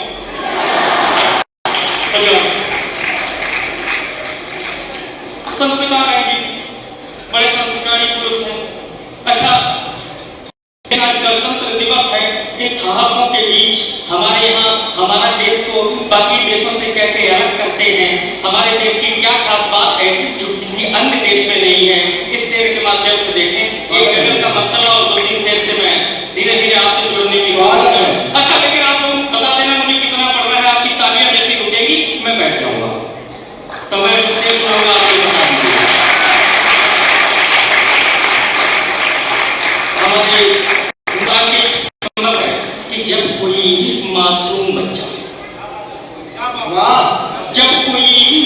संस्कार है जी, बड़े संस्कारी पुरुष हैं। अच्छा, आज गणतंत्र दिवस है, इन ठहाकों के बीच हमारे यहाँ हमारा देश को बाकी देशों से कैसे अलग करते हैं, हमारे देश की क्या खास बात है जो किसी अन्य देश में नहीं है, इस शेर के माध्यम से देखें। एक गजल का मतलब और 2-3 शेर से मैं धीरे धीरे आपसे जोड़ने की कोशिश करूं। अच्छा, लेकिन आप बता देना मुझे कितना पढ़ना है। आपकी तालियां जैसी रुकेगी मैं बैठ जाऊंगा, तो मैं शेर सुनाऊंगा, आप बता दीजिए। कि जब कोई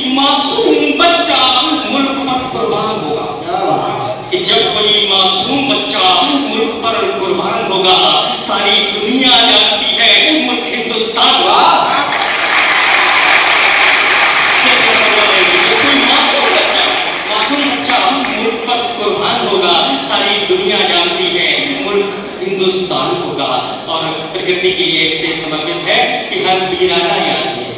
मासूम बच्चा मुल्क पर कुर्बान होगा, कि जब कोई मासूम बच्चा मुल्क पर कुर्बान होगा, सारी दुनिया जानती है मुल्क हिंदुस्तान। जब कोई मासूम बच्चा मुल्क पर कुर्बान होगा, सारी दुनिया जानती है मुल्क हिंदुस्तान होगा। और प्रकृति के लिए एक से समर्पित है कि हर वीराना याद है,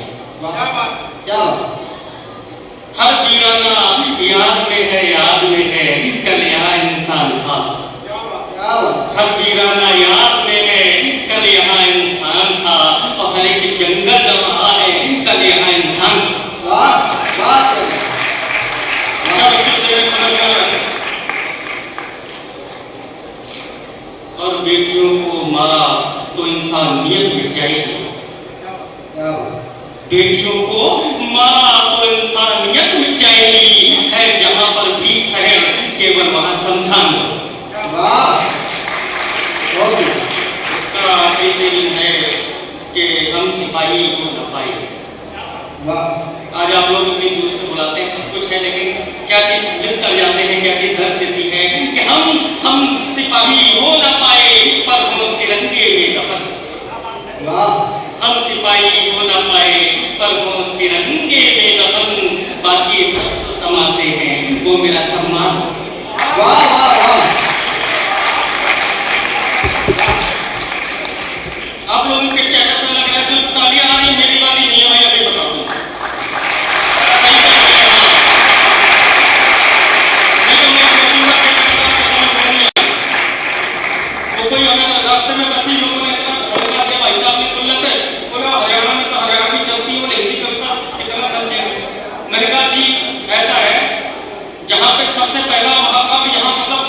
हर वीराना याद में है, याद में है, कल यहाँ इंसान था। हर वीराना याद में है, कल यहाँ इंसान था। और हर एक जंगल रहा है, कल यहाँ इंसान। और बेटियों को मारा तो इंसानियत मिट जाएगी। बेटियों को मारा तो इंसानियत मिट जाएगी। है जहां पर भीख शहर, केवल वहां शमशान। इसका आखिरी है कि हम सिपाही को न पाए। आज आप लोग इतनी दूर से बुलाते हैं, सब कुछ है, लेकिन क्या चीज मिस कर जाते हैं, क्या चीज दर्द देती है कि हम सिपाही हो न पाए, पर हम तिरंगे में दफन। हम सिपाही हो न पाए, पर हम तिरंगे में दफन। बाकी सब तमाशे हैं, वो मेरा सम्मान। आप लोगों के चेहरे से लग रहा है जो तालियां आ रही मेरी वाली नहीं है, मैं अभी बता दूं। कोई हमें रास्ते में बसी लोगों ने बोला कि भाई साहब ने बोल लेते, बोला हरियाणा में तो हरियाणा भी चलती है, वो हिंदी करता कितना समझेंगे। मैंने कहा जी ऐसा है, जहाँ पे सबसे पहला महाकाव्य, जहाँ मतलब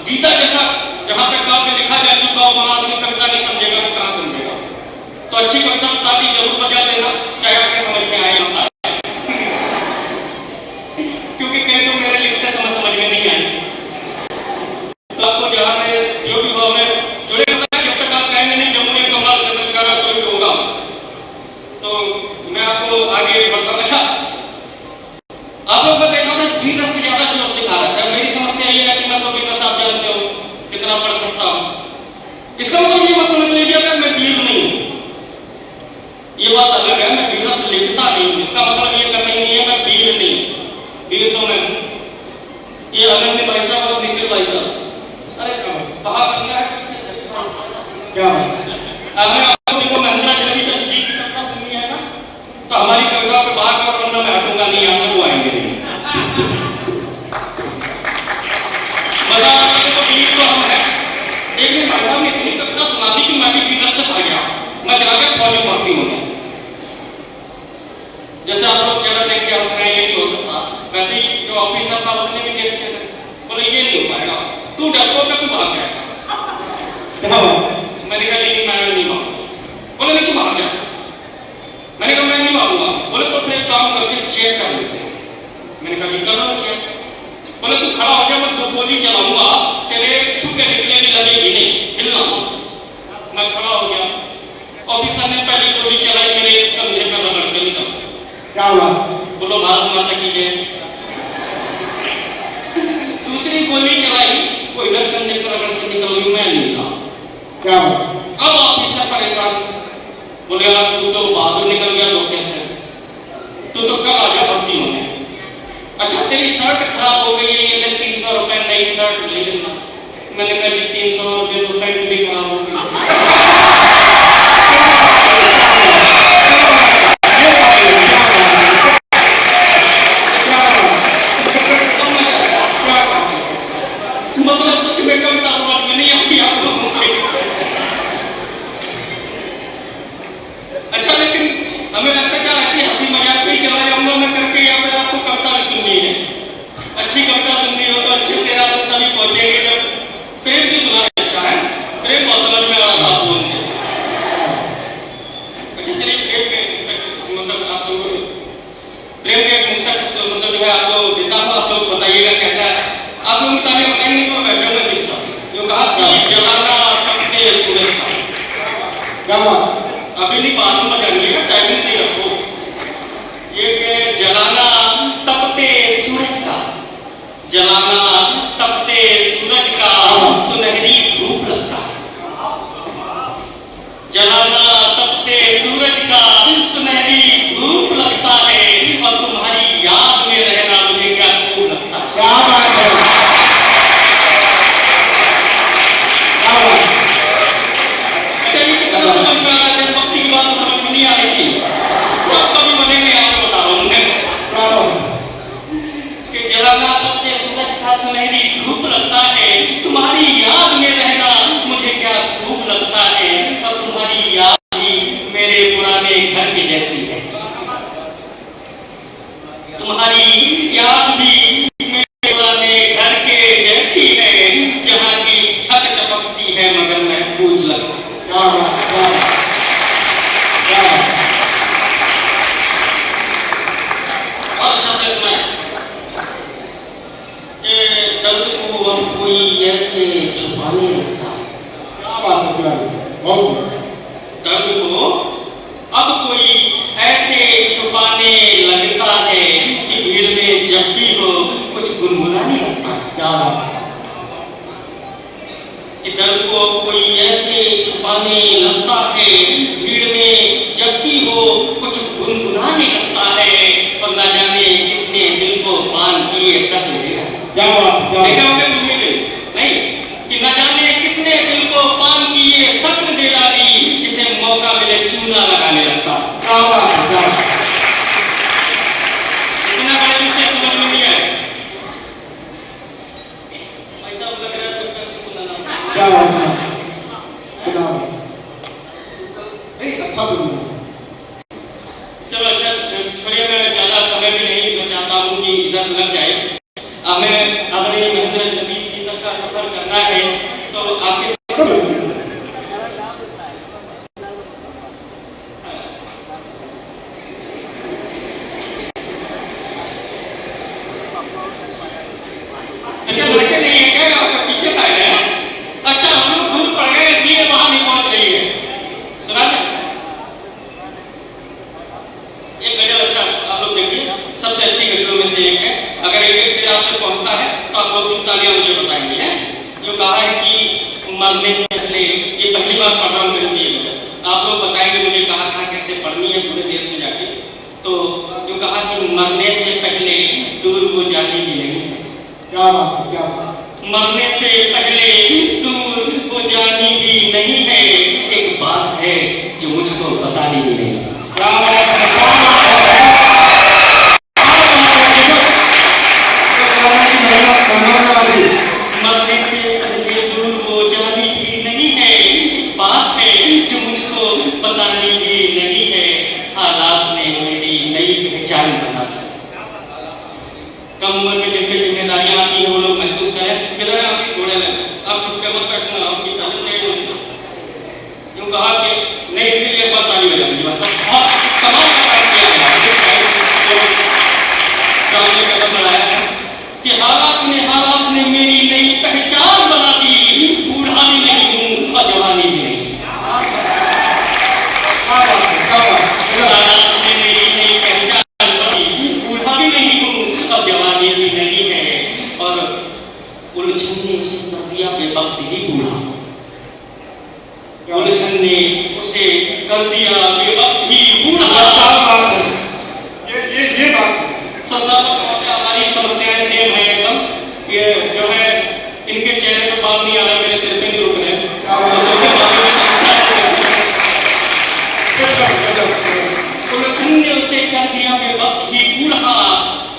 गीता जैसा जहाँ पे काव्य लिखा जा चुका हो, वहाँ आदमी कविता नहीं समझेगा तो कहाँ समझेगा। तो अच्छी कविता ताली जरूर बजा देना, चाहे आपके समझ में आए ना आए, क्योंकि कहीं तो मेरे लिखते समझ में नहीं आई। तो आपको जहाँ से जो भी भाव में जुड़े होता है, जब तक आप कहेंगे नहीं जमहूरियत का माल खत्म करा तो ही होगा। तो मैं आपको आगे बढ़ता। अच्छा, आप लोग को देखा था बी रस में ज्यादा जोश दिखा रहा था। मेरी समस्या ये है कि मैं तो बी रस आप जानते हो कितना पढ़ सकता हूँ। इसका मतलब ये मत समझ लीजिए कि मैं वीर नहीं हूँ, ये बात अलग है। मैं बी रस लिखता नहीं हूँ, इसका मतलब ये कभी नहीं है मैं वीर नहीं, वीर तो मैं हूँ। ये अनंत भाई साहब और निखिल भाई साहब, अरे बाहर बन गया है क्या अगर आपको देखो महिंद्रा जल्दी जल्दी जी की कविता सुननी है ना, तो हमारी कविता पे बाहर का वरना मैं हटूंगा नहीं, यहाँ से वो आएंगे नहीं। मजा तो वीर तो हम है। एक दिन भाई साहब ने इतनी कविता सुना दी कि मैं भी वीर से भाग गया। मैं जाके फौज में भर्ती हो गया। जैसे आप लोग चेहरा देख के हंस रहे हैं, ये नहीं हो सकता, वैसे ही जो ऑफिसर था उसने भी देख के बोले ये नहीं हो पाएगा, तू डरपोक तू भाग जाएगा। मैंने कहा लेकिन मैं नहीं मारूंगा। बोले नहीं तू भाग जा। मैंने कहा मैं नहीं मारूंगा। बोले तो फिर काम करके चेक कर लेते हैं। मैंने कहा जी कर लो चेक। बोले तू खड़ा हो जा, मैं 2 गोली चलाऊंगा, तेरे छुके निकलेगी लगेगी नहीं, हिलना। मैं खड़ा हो गया। ऑफिसर ने पहली गोली चलाई, मेरे इस कंधे पर रगड़ के निकल। क्या हुआ? बोलो भारत माता की जय। दूसरी गोली चलाई, वो इधर कंधे पर रगड़ के निकल गई, मैं नहीं था। क्या हुआ? अब ऑफिसर परेशान, बोले यार तू तो बहादुर निकल गया, तो कैसे? तू तो कब आ गया भर्ती होने? अच्छा तेरी शर्ट खराब हो गई है, ये ले 300 रुपए नई शर्ट ले लेना। मैंने कहा जी 300 रुपए तो पैंट भी खराब हो गई। मतलब सच में कविता समझ में नहीं आती आप लोगों को। अच्छा लेकिन हमें लगता है क्या ऐसी हंसी मजाक में चला जाऊंगा मैं करके, या फिर आपको कविता भी सुननी है? अच्छी कविता सुननी हो तो अच्छे से आप तभी पहुंचेंगे जब प्रेम की सुना। अच्छा है प्रेम बहुत समझ में आ रहा था आप लोगों ने। अच्छा चलिए प्रेम के मतलब आप लोग प्रेम के मुख्य मतलब जो है आप लोग देता हूँ, आप लोग बताइएगा कैसा है। आप लोग ताने बताएंगे तो मैं बैठूंगा शिक्षा जो कहा कि जलाना तपते सूरज का। क्या हुआ? अभी नहीं बाद में जानिएगा, टाइमिंग से ही रखो। ये कि जलाना तपते सूरज का, जलाना तपते सूरज का सुनहरी धूप लगता है। जलाना तपते सूरज का सुनहरी धूप लगता है, और तुम्हारी याद में रहना मुझे क्या खूब लगता है। क्या बात है? क्या हुआ? अच्छा ये कितना समझ में आ रहा है? देशभक्ति की बात तो समझ में नहीं आ रही थी। सब कभी बनेंगे आपको बता रहा हूँ मैं क्या हुआ? कि जलाना तपते सूरज का सुनहरी धूप लगता है, तुम्हारी याद में रहना मुझे क्या खूब लगता है, और तुम्हारी याद भी मेरे पुराने घर के जैसी है। तुम्हारी याद भी मेरे पुराने घर के जैसी है, जहाँ की छत टपकती है मगर महफूज लगती है। क्या हुआ? क्या हुआ? क्या हुआ? और अच्छा से सुनाए कि दर्द को अब कोई ऐसे छुपाने लगता है। क्या बात है? क्या हुआ? बहुत दर्द को अब कोई ऐसे छुपाने लगता है कि भीड़ में जब भी हो कुछ गुनगुनाने लगता है। क्या बात? कि दर्द को अब कोई ऐसे छुपाने लगता है, भीड़ में जब भी हो कुछ गुनगुनाने लगता है, और न जाने किसने दिल को पान किए शक्ल दिया। क्या बात? क्या देखा बात? होगा मूवी में नहीं कि न जाने किसने दिल को पान किए शक्ल दे डाली, जिसे मौका मिले चूना लगाने लगता है। क्या बात है? क्या बात? इतना बड़े विषय समझ में नहीं आए। ऐसा लग रहा है तो कैसे सुनाना। क्या बात है? क्या बात? नहीं अच्छा सुना। चलो अच्छा छोड़िए, मैं ज्यादा समय भी नहीं मैं चाहता हूँ कि इधर लग जाए। हमें आदरणीय महेंद्र जगदीश जी तक का सफर करना है, तो आखिर अच्छा लड़के नहीं है क्या? आपका पीछे साइड है। अच्छा हम लोग दूर पड़ गए इसलिए वहां नहीं पहुंच रही है। सुना ना एक गजल। अच्छा आप लोग देखिए सबसे अच्छी गजलों में में से एक है। अगर एक एक शेर आपसे पहुंचता है तो आप लोग 3 तालियां मुझे बताएंगे हैं। जो कहा है कि मरने से पहले, ये पहली बार पढ़ रहा हूँ मेरे लिए मुझे, आप लोग बताएंगे मुझे कहाँ कहाँ कैसे पढ़नी है पूरे देश में जाके। तो जो कहा कि मरने से पहले दूर वो जानी भी नहीं है। क्या बात है, क्या बात। मरने से पहले दूर वो जानी भी नहीं है, एक बात है जो मुझको बतानी भी नहीं। क्या बात है, क्या बात है। मरने से पहले दूर वो जानी भी नहीं है, एक बात है जो मुझको बतानी भी नहीं है, हालात ने मेरी नई पहचान बना दी। कम उम्र में जिनके जिम्मेदारियां आती है वो लोग महसूस करें। किधर है आशीष घोड़े में, आप छुप के मत बैठना, आपकी तालीम नहीं यूं कहा कि नहीं इसके लिए बात ताली बजा मुझे बस बहुत कमाल का काम किया है। काम ने कदम बढ़ाया है कि हालात ने मेरी नई पहचान बना दी, बूढ़ा भी नहीं हूँ और जवानी भी नहीं। हालात ने मेरी नई पहचान बनी, बूढ़ा भी नहीं हूँ और जवानी भी नहीं है, और उलझन ने उसे कर दिया बेवक्त ही बूढ़ा। उलझन ने उसे कर दिया बेवक्त ही बूढ़ा। ये बात हमारी समस्याएं सेम है एकदम। ये जो है इनके चेहरे पे बाल नहीं आ रहा, मेरे सिर पे नहीं रुक रहे, उलझन ने उसे कर दिया बेवक्त ही बूढ़ा।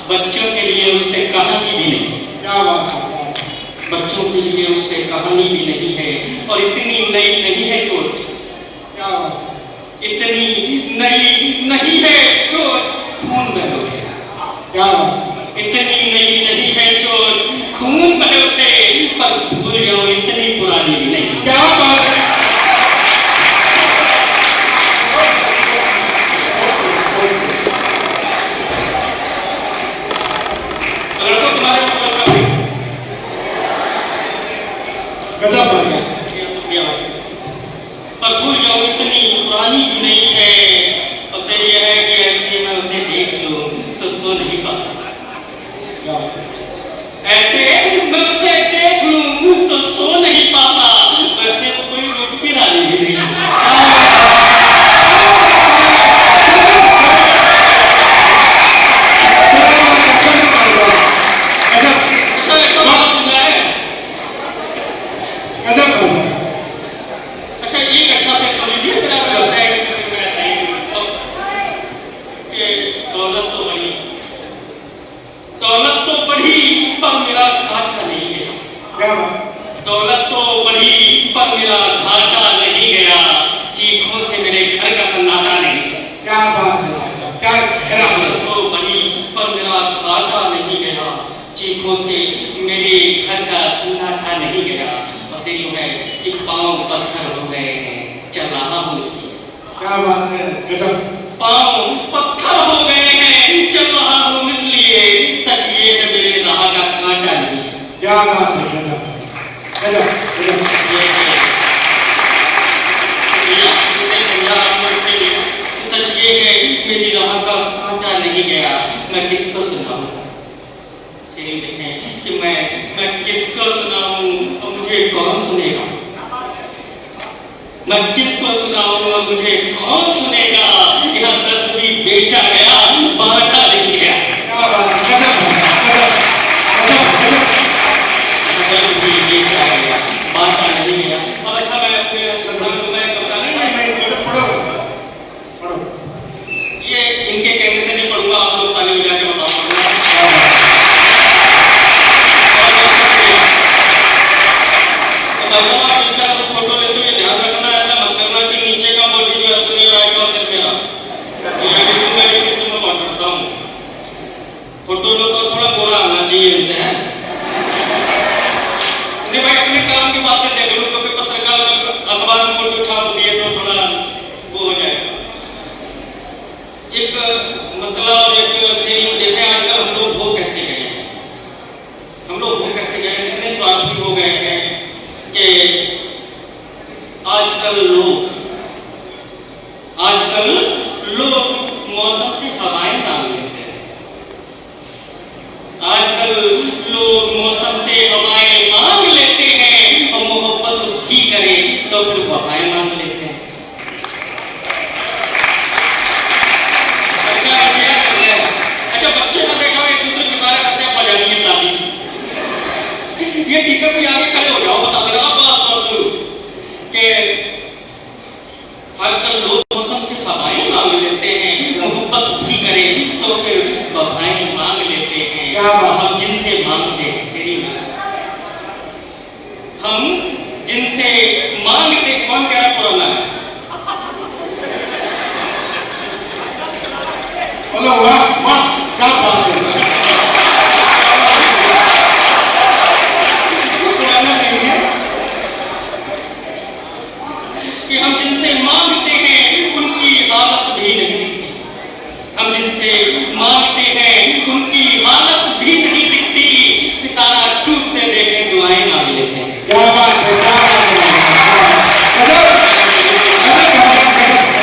बच्चों के लिए उस पे कहानी भी नहीं। क्या बात है। बच्चों के लिए उस पे कहानी भी नहीं है, और इतनी नई नहीं है चोट। क्या बात है। इतनी नई नहीं है चोट, खून बह उठे। क्या बात। इतनी नई नहीं है चोट, खून बह उठे, पर भूल जाओ इतनी पुरानी भी नहीं। क्या बात है। लड़कों तुम्हारे गजब बढ़िया। शुक्रिया, पर भूल जाओ इतनी पुरानी भी नहीं है। उसे यह है कि ऐसे मैं उसे देख लूं तो सो नहीं पाता, ऐसे मैं उसे देख लूं तो सो नहीं पाता, वैसे तो कोई रूप की रानी भी नहीं। अच्छा एक अच्छा से कर लीजिए, फिर आप हो जाएगा कि मैं ऐसा ही कि दौलत तो बढ़ी पर मेरा घाटा नहीं गया। दौलत तो बढ़ी पर मेरा घाटा नहीं गया, चीखों से मेरे घर का सन्नाटा नहीं गया। क्या बात है, क्या दौलत तो बढ़ी पर मेरा घाटा नहीं गया, चीखों से मेरे घर का सन्नाटा नहीं गया। उसे यूं है कि पांव पत्थर हो गए हैं, चल रहा हूँ इसकी। क्या बात है, गजब। पांव पत्थर हो गए हैं, चल रहा हूँ इसलिए, सच ये है मेरे राह का कांटा नहीं। क्या बात है, गजब गजब गजब। सच ये है मेरी राह का कांटा नहीं गया, मैं किसको सुनाऊं। शेर देखें कि मैं किसको सुनाऊं और मुझे कौन सुनेगा। मैं किसको सुनाऊं और मुझे कौन सुनेगा। यहाँ दर्द भी बेचा गया, बांटा नहीं गया। क्या बात है, गजब गजब गजब। दर्द भी बेचा गया, बांटा नहीं गया। अब अच्छा मैं अपने पढ़ो। ये इनके कहने से नहीं पढ़ूंगा, आप लोग ताली बजा के बताओ। आप इस तरह से फोटो लेते हुए ध्यान रखना, ऐसा मत करना कि नीचे का बॉडी जो है राइट और सिर मेरा। मैं करता हूँ फोटो लो तो थोड़ा गोरा आना चाहिए इनसे, है नहीं भाई, अपने काम की बातें देख लो, क्योंकि पत्रकार अखबार में फोटो छाप दिए तो थोड़ा वो हो जाएगा। एक मतलब एक सीन देखें, आजकल हम लोग वो कैसे गए हैं, हम लोग वो कैसे गए, इतने स्वार्थी हो गए हैं कि आजकल लोग मौसम से हवाएं नाम लेते हैं। आजकल लोग मौसम से हवाएं मांग लेते हैं और मोहब्बत भी करें तो फिर वफाएं मांग लेते हैं। अच्छा क्या कर रहे हैं? अच्छा बच्चे का देखा एक दूसरे के सारे करते हैं बजानी है ताली। ये टीचर भी आगे खड़े हो जाओ, बता मेरा बस शुरू के आजकल लोग मौसम से हवाएं मांग लेते हैं, मोहब्बत भी करें तो फिर वफाएं मांग लेते हैं। हम जिनसे मांगते हैं सीरी में, हम जिनसे मांगते, कौन कह रहा पुराना है? बोलो वाह वाह, क्या बात है। पुराना नहीं है कि हम जिनसे मांगते हैं उनकी हालत भी नहीं दिखती, हम जिनसे मांगते हैं उनकी हालत भी नहीं दिखती, सितारा टूटते देखे दुआएं मांग लेते हैं। क्या बात है, क्या बात है।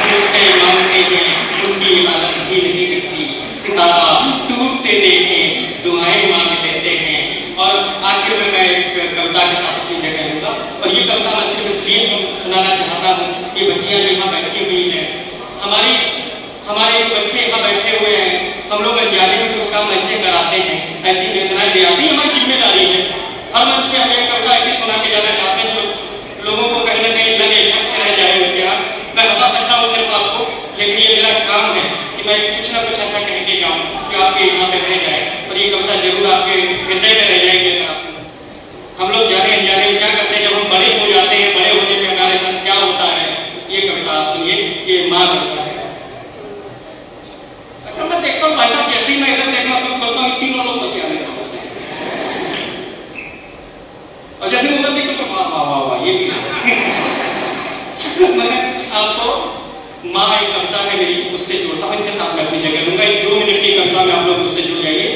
जिनसे मांगते हैं उनकी हालत भी नहीं दिखती, सितारा टूटते देखे दुआएं मांग लेते हैं। और आखिर में मैं एक कविता के साथ अपनी जगह लूंगा, और ये कविता मैं सिर्फ इसलिए सुनाना चाहता हूँ कि बच्चियां जो यहाँ बैठी हुई हैं, हमारे जो बच्चे यहाँ बैठे हुए हैं, हम लोग अनजाने में कुछ काम ऐसे कराते हैं, ऐसी वेदनाएं दे आती, हमारी जिम्मेदारी है। हर मंच में हम एक कविता ऐसी सुना के जाना चाहते हैं जो लोगों को कहीं ना कहीं लगे ठग से रह जाए। क्या मैं हंसा सकता हूँ सिर्फ आपको, लेकिन ये मेरा काम है कि मैं कुछ ना कुछ ऐसा कह के जाऊँ जो आपके यहाँ पे रह जाए, और ये कविता जरूर आपके हृदय में रह जाएगी। हम लोग जाने अनजाने में क्या करते हैं, जब हम बड़े हो जाते हैं, बड़े होने पे हमारे साथ क्या होता है, ये कविता आप सुनिए, ये माँ करता है। अच्छा मैं देखता हूँ भाई साहब, जैसे ही मैं इधर देखना शुरू करता हूँ तीनों लोग बतियाने लगते हैं, और जैसे उधर देखते तो वाह वाह वाह वाह, ये भी मैं आपको माँ एक कविता है मेरी, उससे जोड़ता हूँ, इसके साथ मैं अपनी जगह लूंगा। एक 2 मिनट की कविता में आप लोग उससे जुड़ जाइए,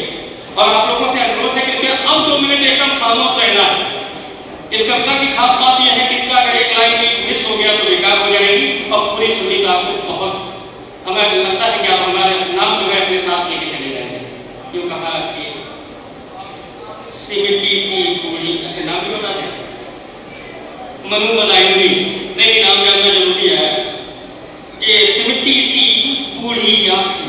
और आप लोगों से अनुरोध है कृपया अब 2 मिनट एकदम खामोश रहना है। इस कविता की खास बात यह है कि इसका अगर एक लाइन भी मिस हो गया तो बेकार हो जाएगी, और पूरी सुनी तो आपको बहुत, हमें लगता है कि आप हमारे नाम जो है अपने साथ लेके चले जाएंगे। क्यों कहा कि सिमटी सी पूरी, अच्छा नाम भी बता दें, मनु बनाएंगी, लेकिन नाम जानना जरूरी है कि सिमटी सी बूढ़ी आंखें,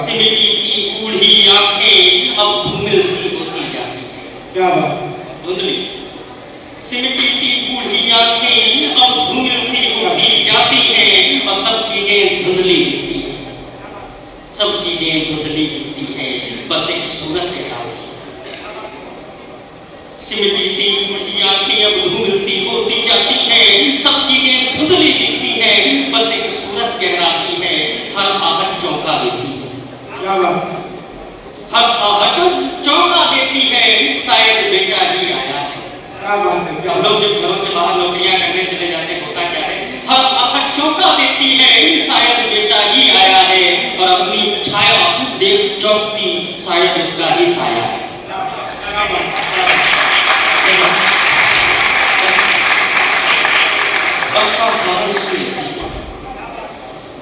सिमटी सी बूढ़ी आंखें अब धूमिल सी होती जाती है। क्या बात, धुंधली, सिमटी सी बूढ़ी आंखें अब धूमिल सी होती जाती है, और सब चीजें धुंधली दिखती है, सब चीजें धुंधली दिखती है, बस एक सूरत के नाम। सिमटी सी बूढ़ी आंखें अब धूमिल सी होती जाती है, सब चीजें धुंधली दिखती है, बस एक सूरत कहलाती है, हर आहट चौंका देती है। क्या बात, हर आहट चौंका देती है, शायद बेटा ही आया है। क्या बात है। हम लोग जब घरों से बाहर नौकरियां करने चले जाते हैं, होता क्या है, हर आहट चौंका देती है, शायद बेटा ही आया है, और अपनी छाया देख चौंकती, शायद उसका ही साया है। बस का हॉर्न सुन लेती है,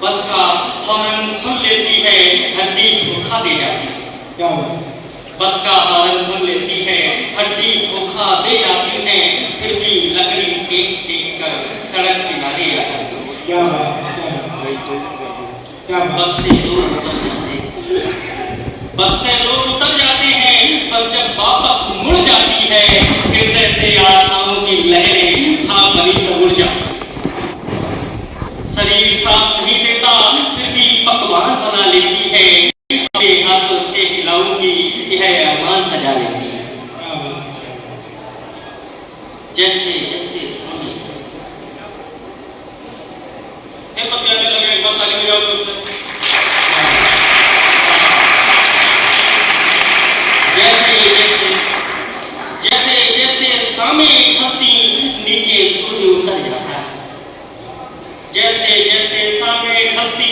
बस का हॉर्न सुन लेती है, हड्डी धोखा दे जाती है। क्या बात, बस का हॉर्न सुन लेती है, हड्डी धोखा दे जाती है, फिर भी लकड़ी टेक टेक कर सड़क किनारे आ जाती है। क्या बात, क्या बात। बस से लोग उतर जाते हैं, बस से लोग उतर जाते हैं, बस जब वापस मुड़ जाती है, हृदय से आशाओं की लहरें था बनी तो उड़ जाती है। शरीर साथ नहीं देता, फिर भी पकवान बना लेती है, अपने हाथों से खिलाऊंगी यह अरमान सजा लेती है। जैसे जैसे स्वामी बतलाने लगे, एक बार ताली बजाओ तो उससे। जैसे जैसे जैसे जैसे सामे धरती नीचे सूर्य उतर जाता है, जैसे जैसे सामे धरती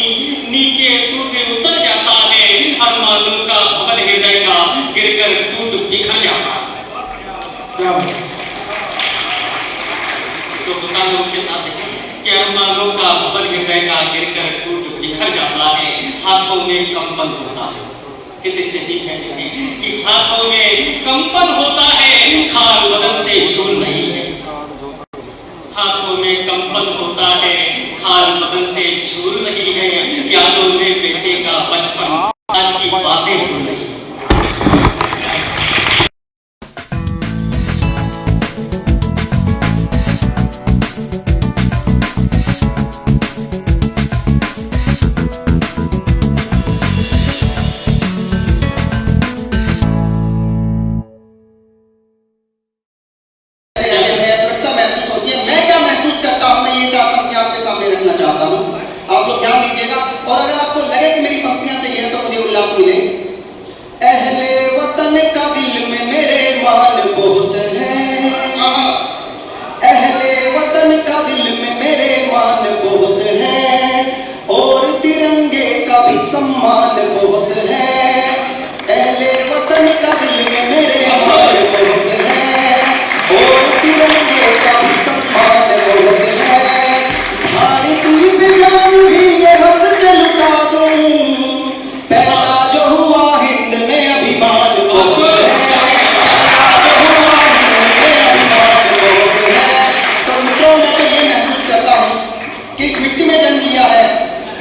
नीचे सूर्य उतर जाता है, अरमानों का भवन हृदय का गिरकर टूट बिखर जाता है। तो दुकानों के साथ कि अरमानों का भवन हृदय का गिरकर टूट बिखर जाता है, हाथों में कंपन होता है। किसी से ही कहते हैं कि हाथों में कंपन होता है, खाल बदन से झूल नहीं है। हाथों में कंपन होता है, खाल बदन से झूल नहीं है। यादों में बेटे का बचपन, आज की बातें भूल नहीं। आप लोग ध्यान दीजिएगा और अगर आपको लगे कि मेरी पंक्तियां सही है तो मुझे उल्लास मिले। अहले वतन का दिल में मेरे मान बहुत है, अहले वतन का दिल में मेरे मान बहुत है, और तिरंगे का भी सम्मान बहुत है। अहले वतन का दिल में मेरे मान बहुत है, और तिरंगे का भी सम्मान बहुत है। भारतीय विज्ञान भी ये हंस के लुटा दूं, पैदा जो हुआ हिंद में अभिमान बहुत है, पैदा जो हुआ हिंद में अभिमान बहुत है। तो मित्रों, मैं तो ये महसूस करता हूँ कि इस मिट्टी में जन्म लिया है,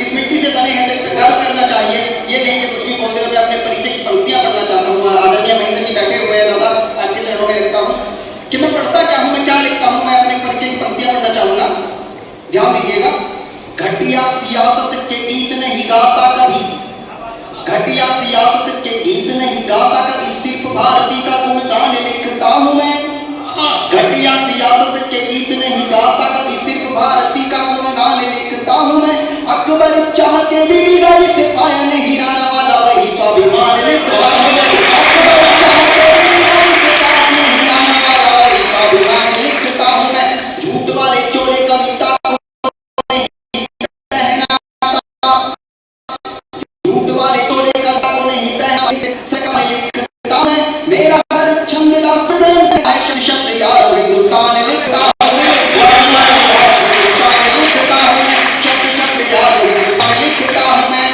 इस मिट्टी से बने हैं तो इस पर गर्व करना चाहिए। ये नहीं कि कुछ भी बोलते हुए अपने परिचय की पंक्तियां पढ़ना चाहता हूँ। आदरणीय महेंद्र जी बैठे हुए हैं, दादा आपके चरणों में रखता हूँ कि मैं पढ़ता क्या हूँ, मैं क्या लिखता हूँ। मैं अपने परिचय की पंक्तियां पढ़ना चाहूंगा, ध्यान दीजिएगा। घटिया सियासत के गीत नहीं गाता कभी, घटिया सियासत के गीत नहीं गाता कभी, सिर्फ भारती का गुणगान लिखता हूं मैं। घटिया सियासत के गीत नहीं गाता कभी, सिर्फ भारती का गुणगान लिखता हूं मैं। अकबर चाह के भी डिगा जिसे पाया नहीं राना वाला, वही स्वाभिमान लिखता हूं मैं। अकबर चाह के भी डिगा जिसे पाया नहीं राना वाला, वही स्वाभिमान लिखता हूं मैं। झूठ वाले चोले कविता मेरा हर छंद राष्ट्र प्रेम से है, शब्द याद हिंदुस्तान लिखता हूं मैं, हिंदुस्तान लिखता हूं मैं, शब्द याद हिंदुस्तान लिखता हूं मैं।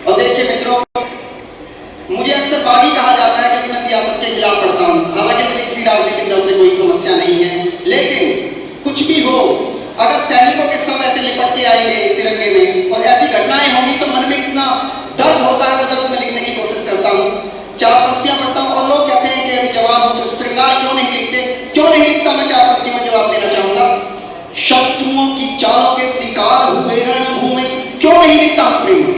और देखिए मित्रों, मुझे अक्सर बागी कहा जाता है क्योंकि मैं सियासत के खिलाफ पढ़ता हूं। हालांकि मुझे किसी राजनीतिक दल से कोई समस्या नहीं है, लेकिन कुछ भी हो, अगर सैनिकों के सब ऐसे लिपट के आएंगे तिरंगे में और ऐसी घटनाएं होंगी तो मन में कितना दर्द होता है, तो मैं लिखने की कोशिश करता हूँ, चार पंक्तियां पढ़ता हूँ। और लोग कहते हैं कि अभी जवाब हो तो श्रृंगार क्यों नहीं लिखते, क्यों नहीं लिखता? मैं चार पंक्तियों में जवाब देना चाहूंगा। शत्रुओं की चालों के शिकार हुए रणभूमि, क्यों नहीं लिखता हूं प्रेम?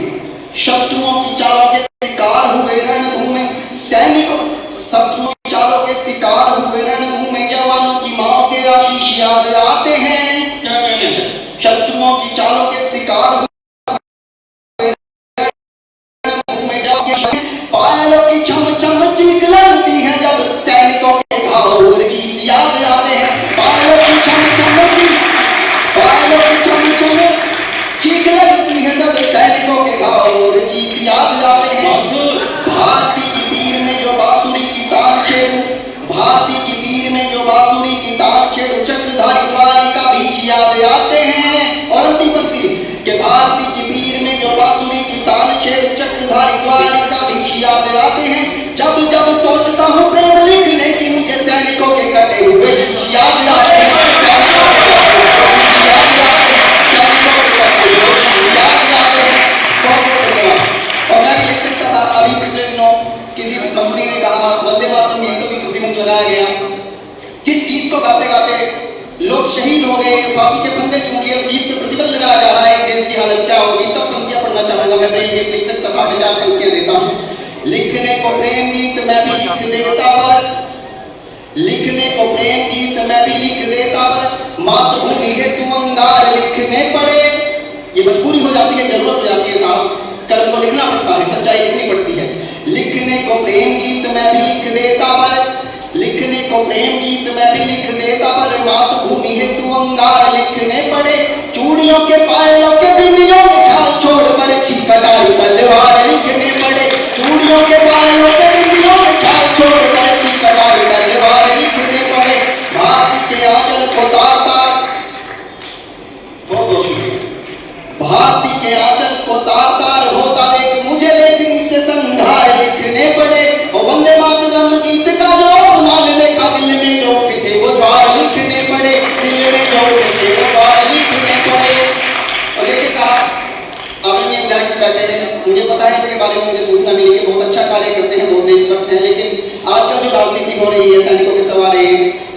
शत्रुओं की चालों के शिकार हुए रणभूमि, सैनिकों शत्रुओं की चालों के शिकार हुए रणभूमि, जवानों की माओ के आशीष याद आते हैं। शत्रुओं की चालों के शिकार पायलों की छम छम चीख लगती है जब सैनिकों के घाव चीस याद आते हैं। पायलों की छम छम चीख लगती है जब सैनिकों के घाव चीस याद आते हैं। भारती की पीर में जो बांसुरी की तान छेड़ू, भारती की पीर में जो बांसुरी की तान छेड़ू, चक्रधारी द्वारिका भी याद आते हैं। और अंतिम पंक्ति कि भारती की पीर में जो बांसुरी की तान छेड़ू, चक्रधारी द्वारिका याद आते हैं। जब जब सोचता हूँ प्रेम लिखने की, मुझे सैनिकों के कटे हुए याद आते हैं। और मैं भी लिख सकता था। अभी पिछले दिनों किसी मंत्री ने कहा वंदे मातरम गीत को भी प्रतिबंध लगाया गया। जिस गीत को गाते गाते लोग शहीद हो गए, फांसी के फंदे चूम लिए, उस गीत पर प्रतिबंध लगाया जा रहा है, देश की हालत क्या होगी? तब पंक्तियां पढ़ना चाहूंगा मैं। प्रेम गीत लिख सकता था, मैं चार पंक्तियां देता हूँ। लिखने को प्रेम गीत मैं भी लिख देता पर, लिखने को प्रेम गीत मैं भी लिख देता पर, मातृभूमि हेतु अंगार लिखने पड़े। ये मजबूरी हो जाती है, जरूरत हो जाती है साहब, कलम को लिखना पड़ता है, सच्चाई लिखनी पड़ती है। लिखने को प्रेम गीत मैं भी लिख देता पर, लिखने को प्रेम गीत मैं भी लिख देता पर, मातृभूमि हेतु अंगार लिखने पड़े। चूड़ियों के पायलों के बिंदियों के ख्याल छोड़ बरछी कटाई तलवार लिखने पड़े। चूड़ियों के पायलों के बिंदियों के ख्याल छोड़ बरछी कटाई तलवार लिखने पड़े। भारती के आंचल को तार तार, बहुत शुक्रिया। भारती के आंचल को तार तार होता देख मुझे लेखनी से संघार लिख वंदे मातरम गीत का जो माल देखा दिल में जो थे वो द्वार लिखने पड़े, दिल में जो थे वो द्वार लिखने पड़े। और देखिए साहब आदरणीय विधायक जी बैठे हैं, मुझे पता है इनके बारे में मुझे सूचना मिली कि बहुत अच्छा कार्य करते हैं, बहुत देशभक्त हैं, लेकिन आजकल जो राजनीति हो रही है, सैनिकों के सवाल है,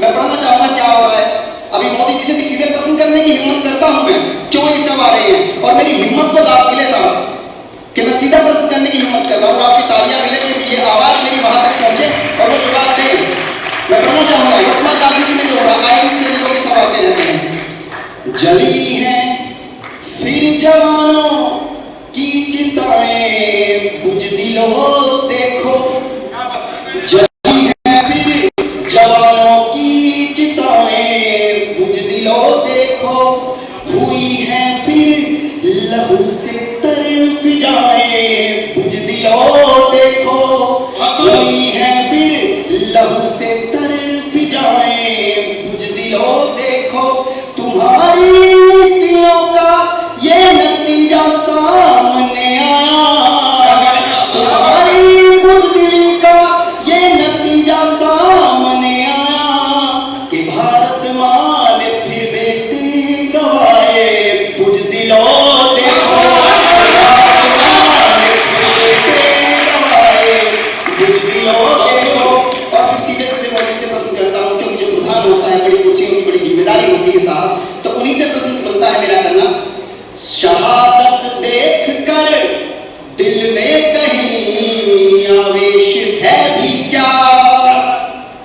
मैं पढ़ना चाहूंगा क्या हो रहा है। अभी मोदी जी से भी सीधे प्रश्न करने की हिम्मत करता हूं मैं, क्यों ये सब आ रहे हैं, और मेरी हिम्मत को दाद मिले साहब कि मैं सीधा प्रश्न करने की हिम्मत कर रहा हूं, आपकी तालियां मिले कि ये आवाज मेरी वहां तक पहुंचे और वो जवाब दें। मैं पढ़ना चाहूंगा वर्तमान राजनीति में जो हो रहा है, इनसे लोगों के सवाल आते रहते हैं। जली है फिर जवानों की चिताएं बुझदिलो देखो, जली है फिर जवानों की चिताएं बुझदिलो देखो, हुई है फिर लहू से तर फिजाएं बुझदिलो देखो, हुई है फिर लहू से तर फिजाएं बुझदिलो देखो। तुम्हारी नीतियों का ये नतीजा सामने आया, तुम्हारी बुज़दिली का ये नतीजा सामने आया कि भारत माँ ने फिर बेटे गवाए बुज़दिलो देखो, भारत माँ ने फिर बेटे गवाए बुज़दिलो देखो। और फिर सीधे सीधे मोदी से प्रश्न करता हूँ, क्योंकि जो प्रधान होता है बड़ी कुर्सी होती, बड़ी जिम्मेदारी होती है साहब,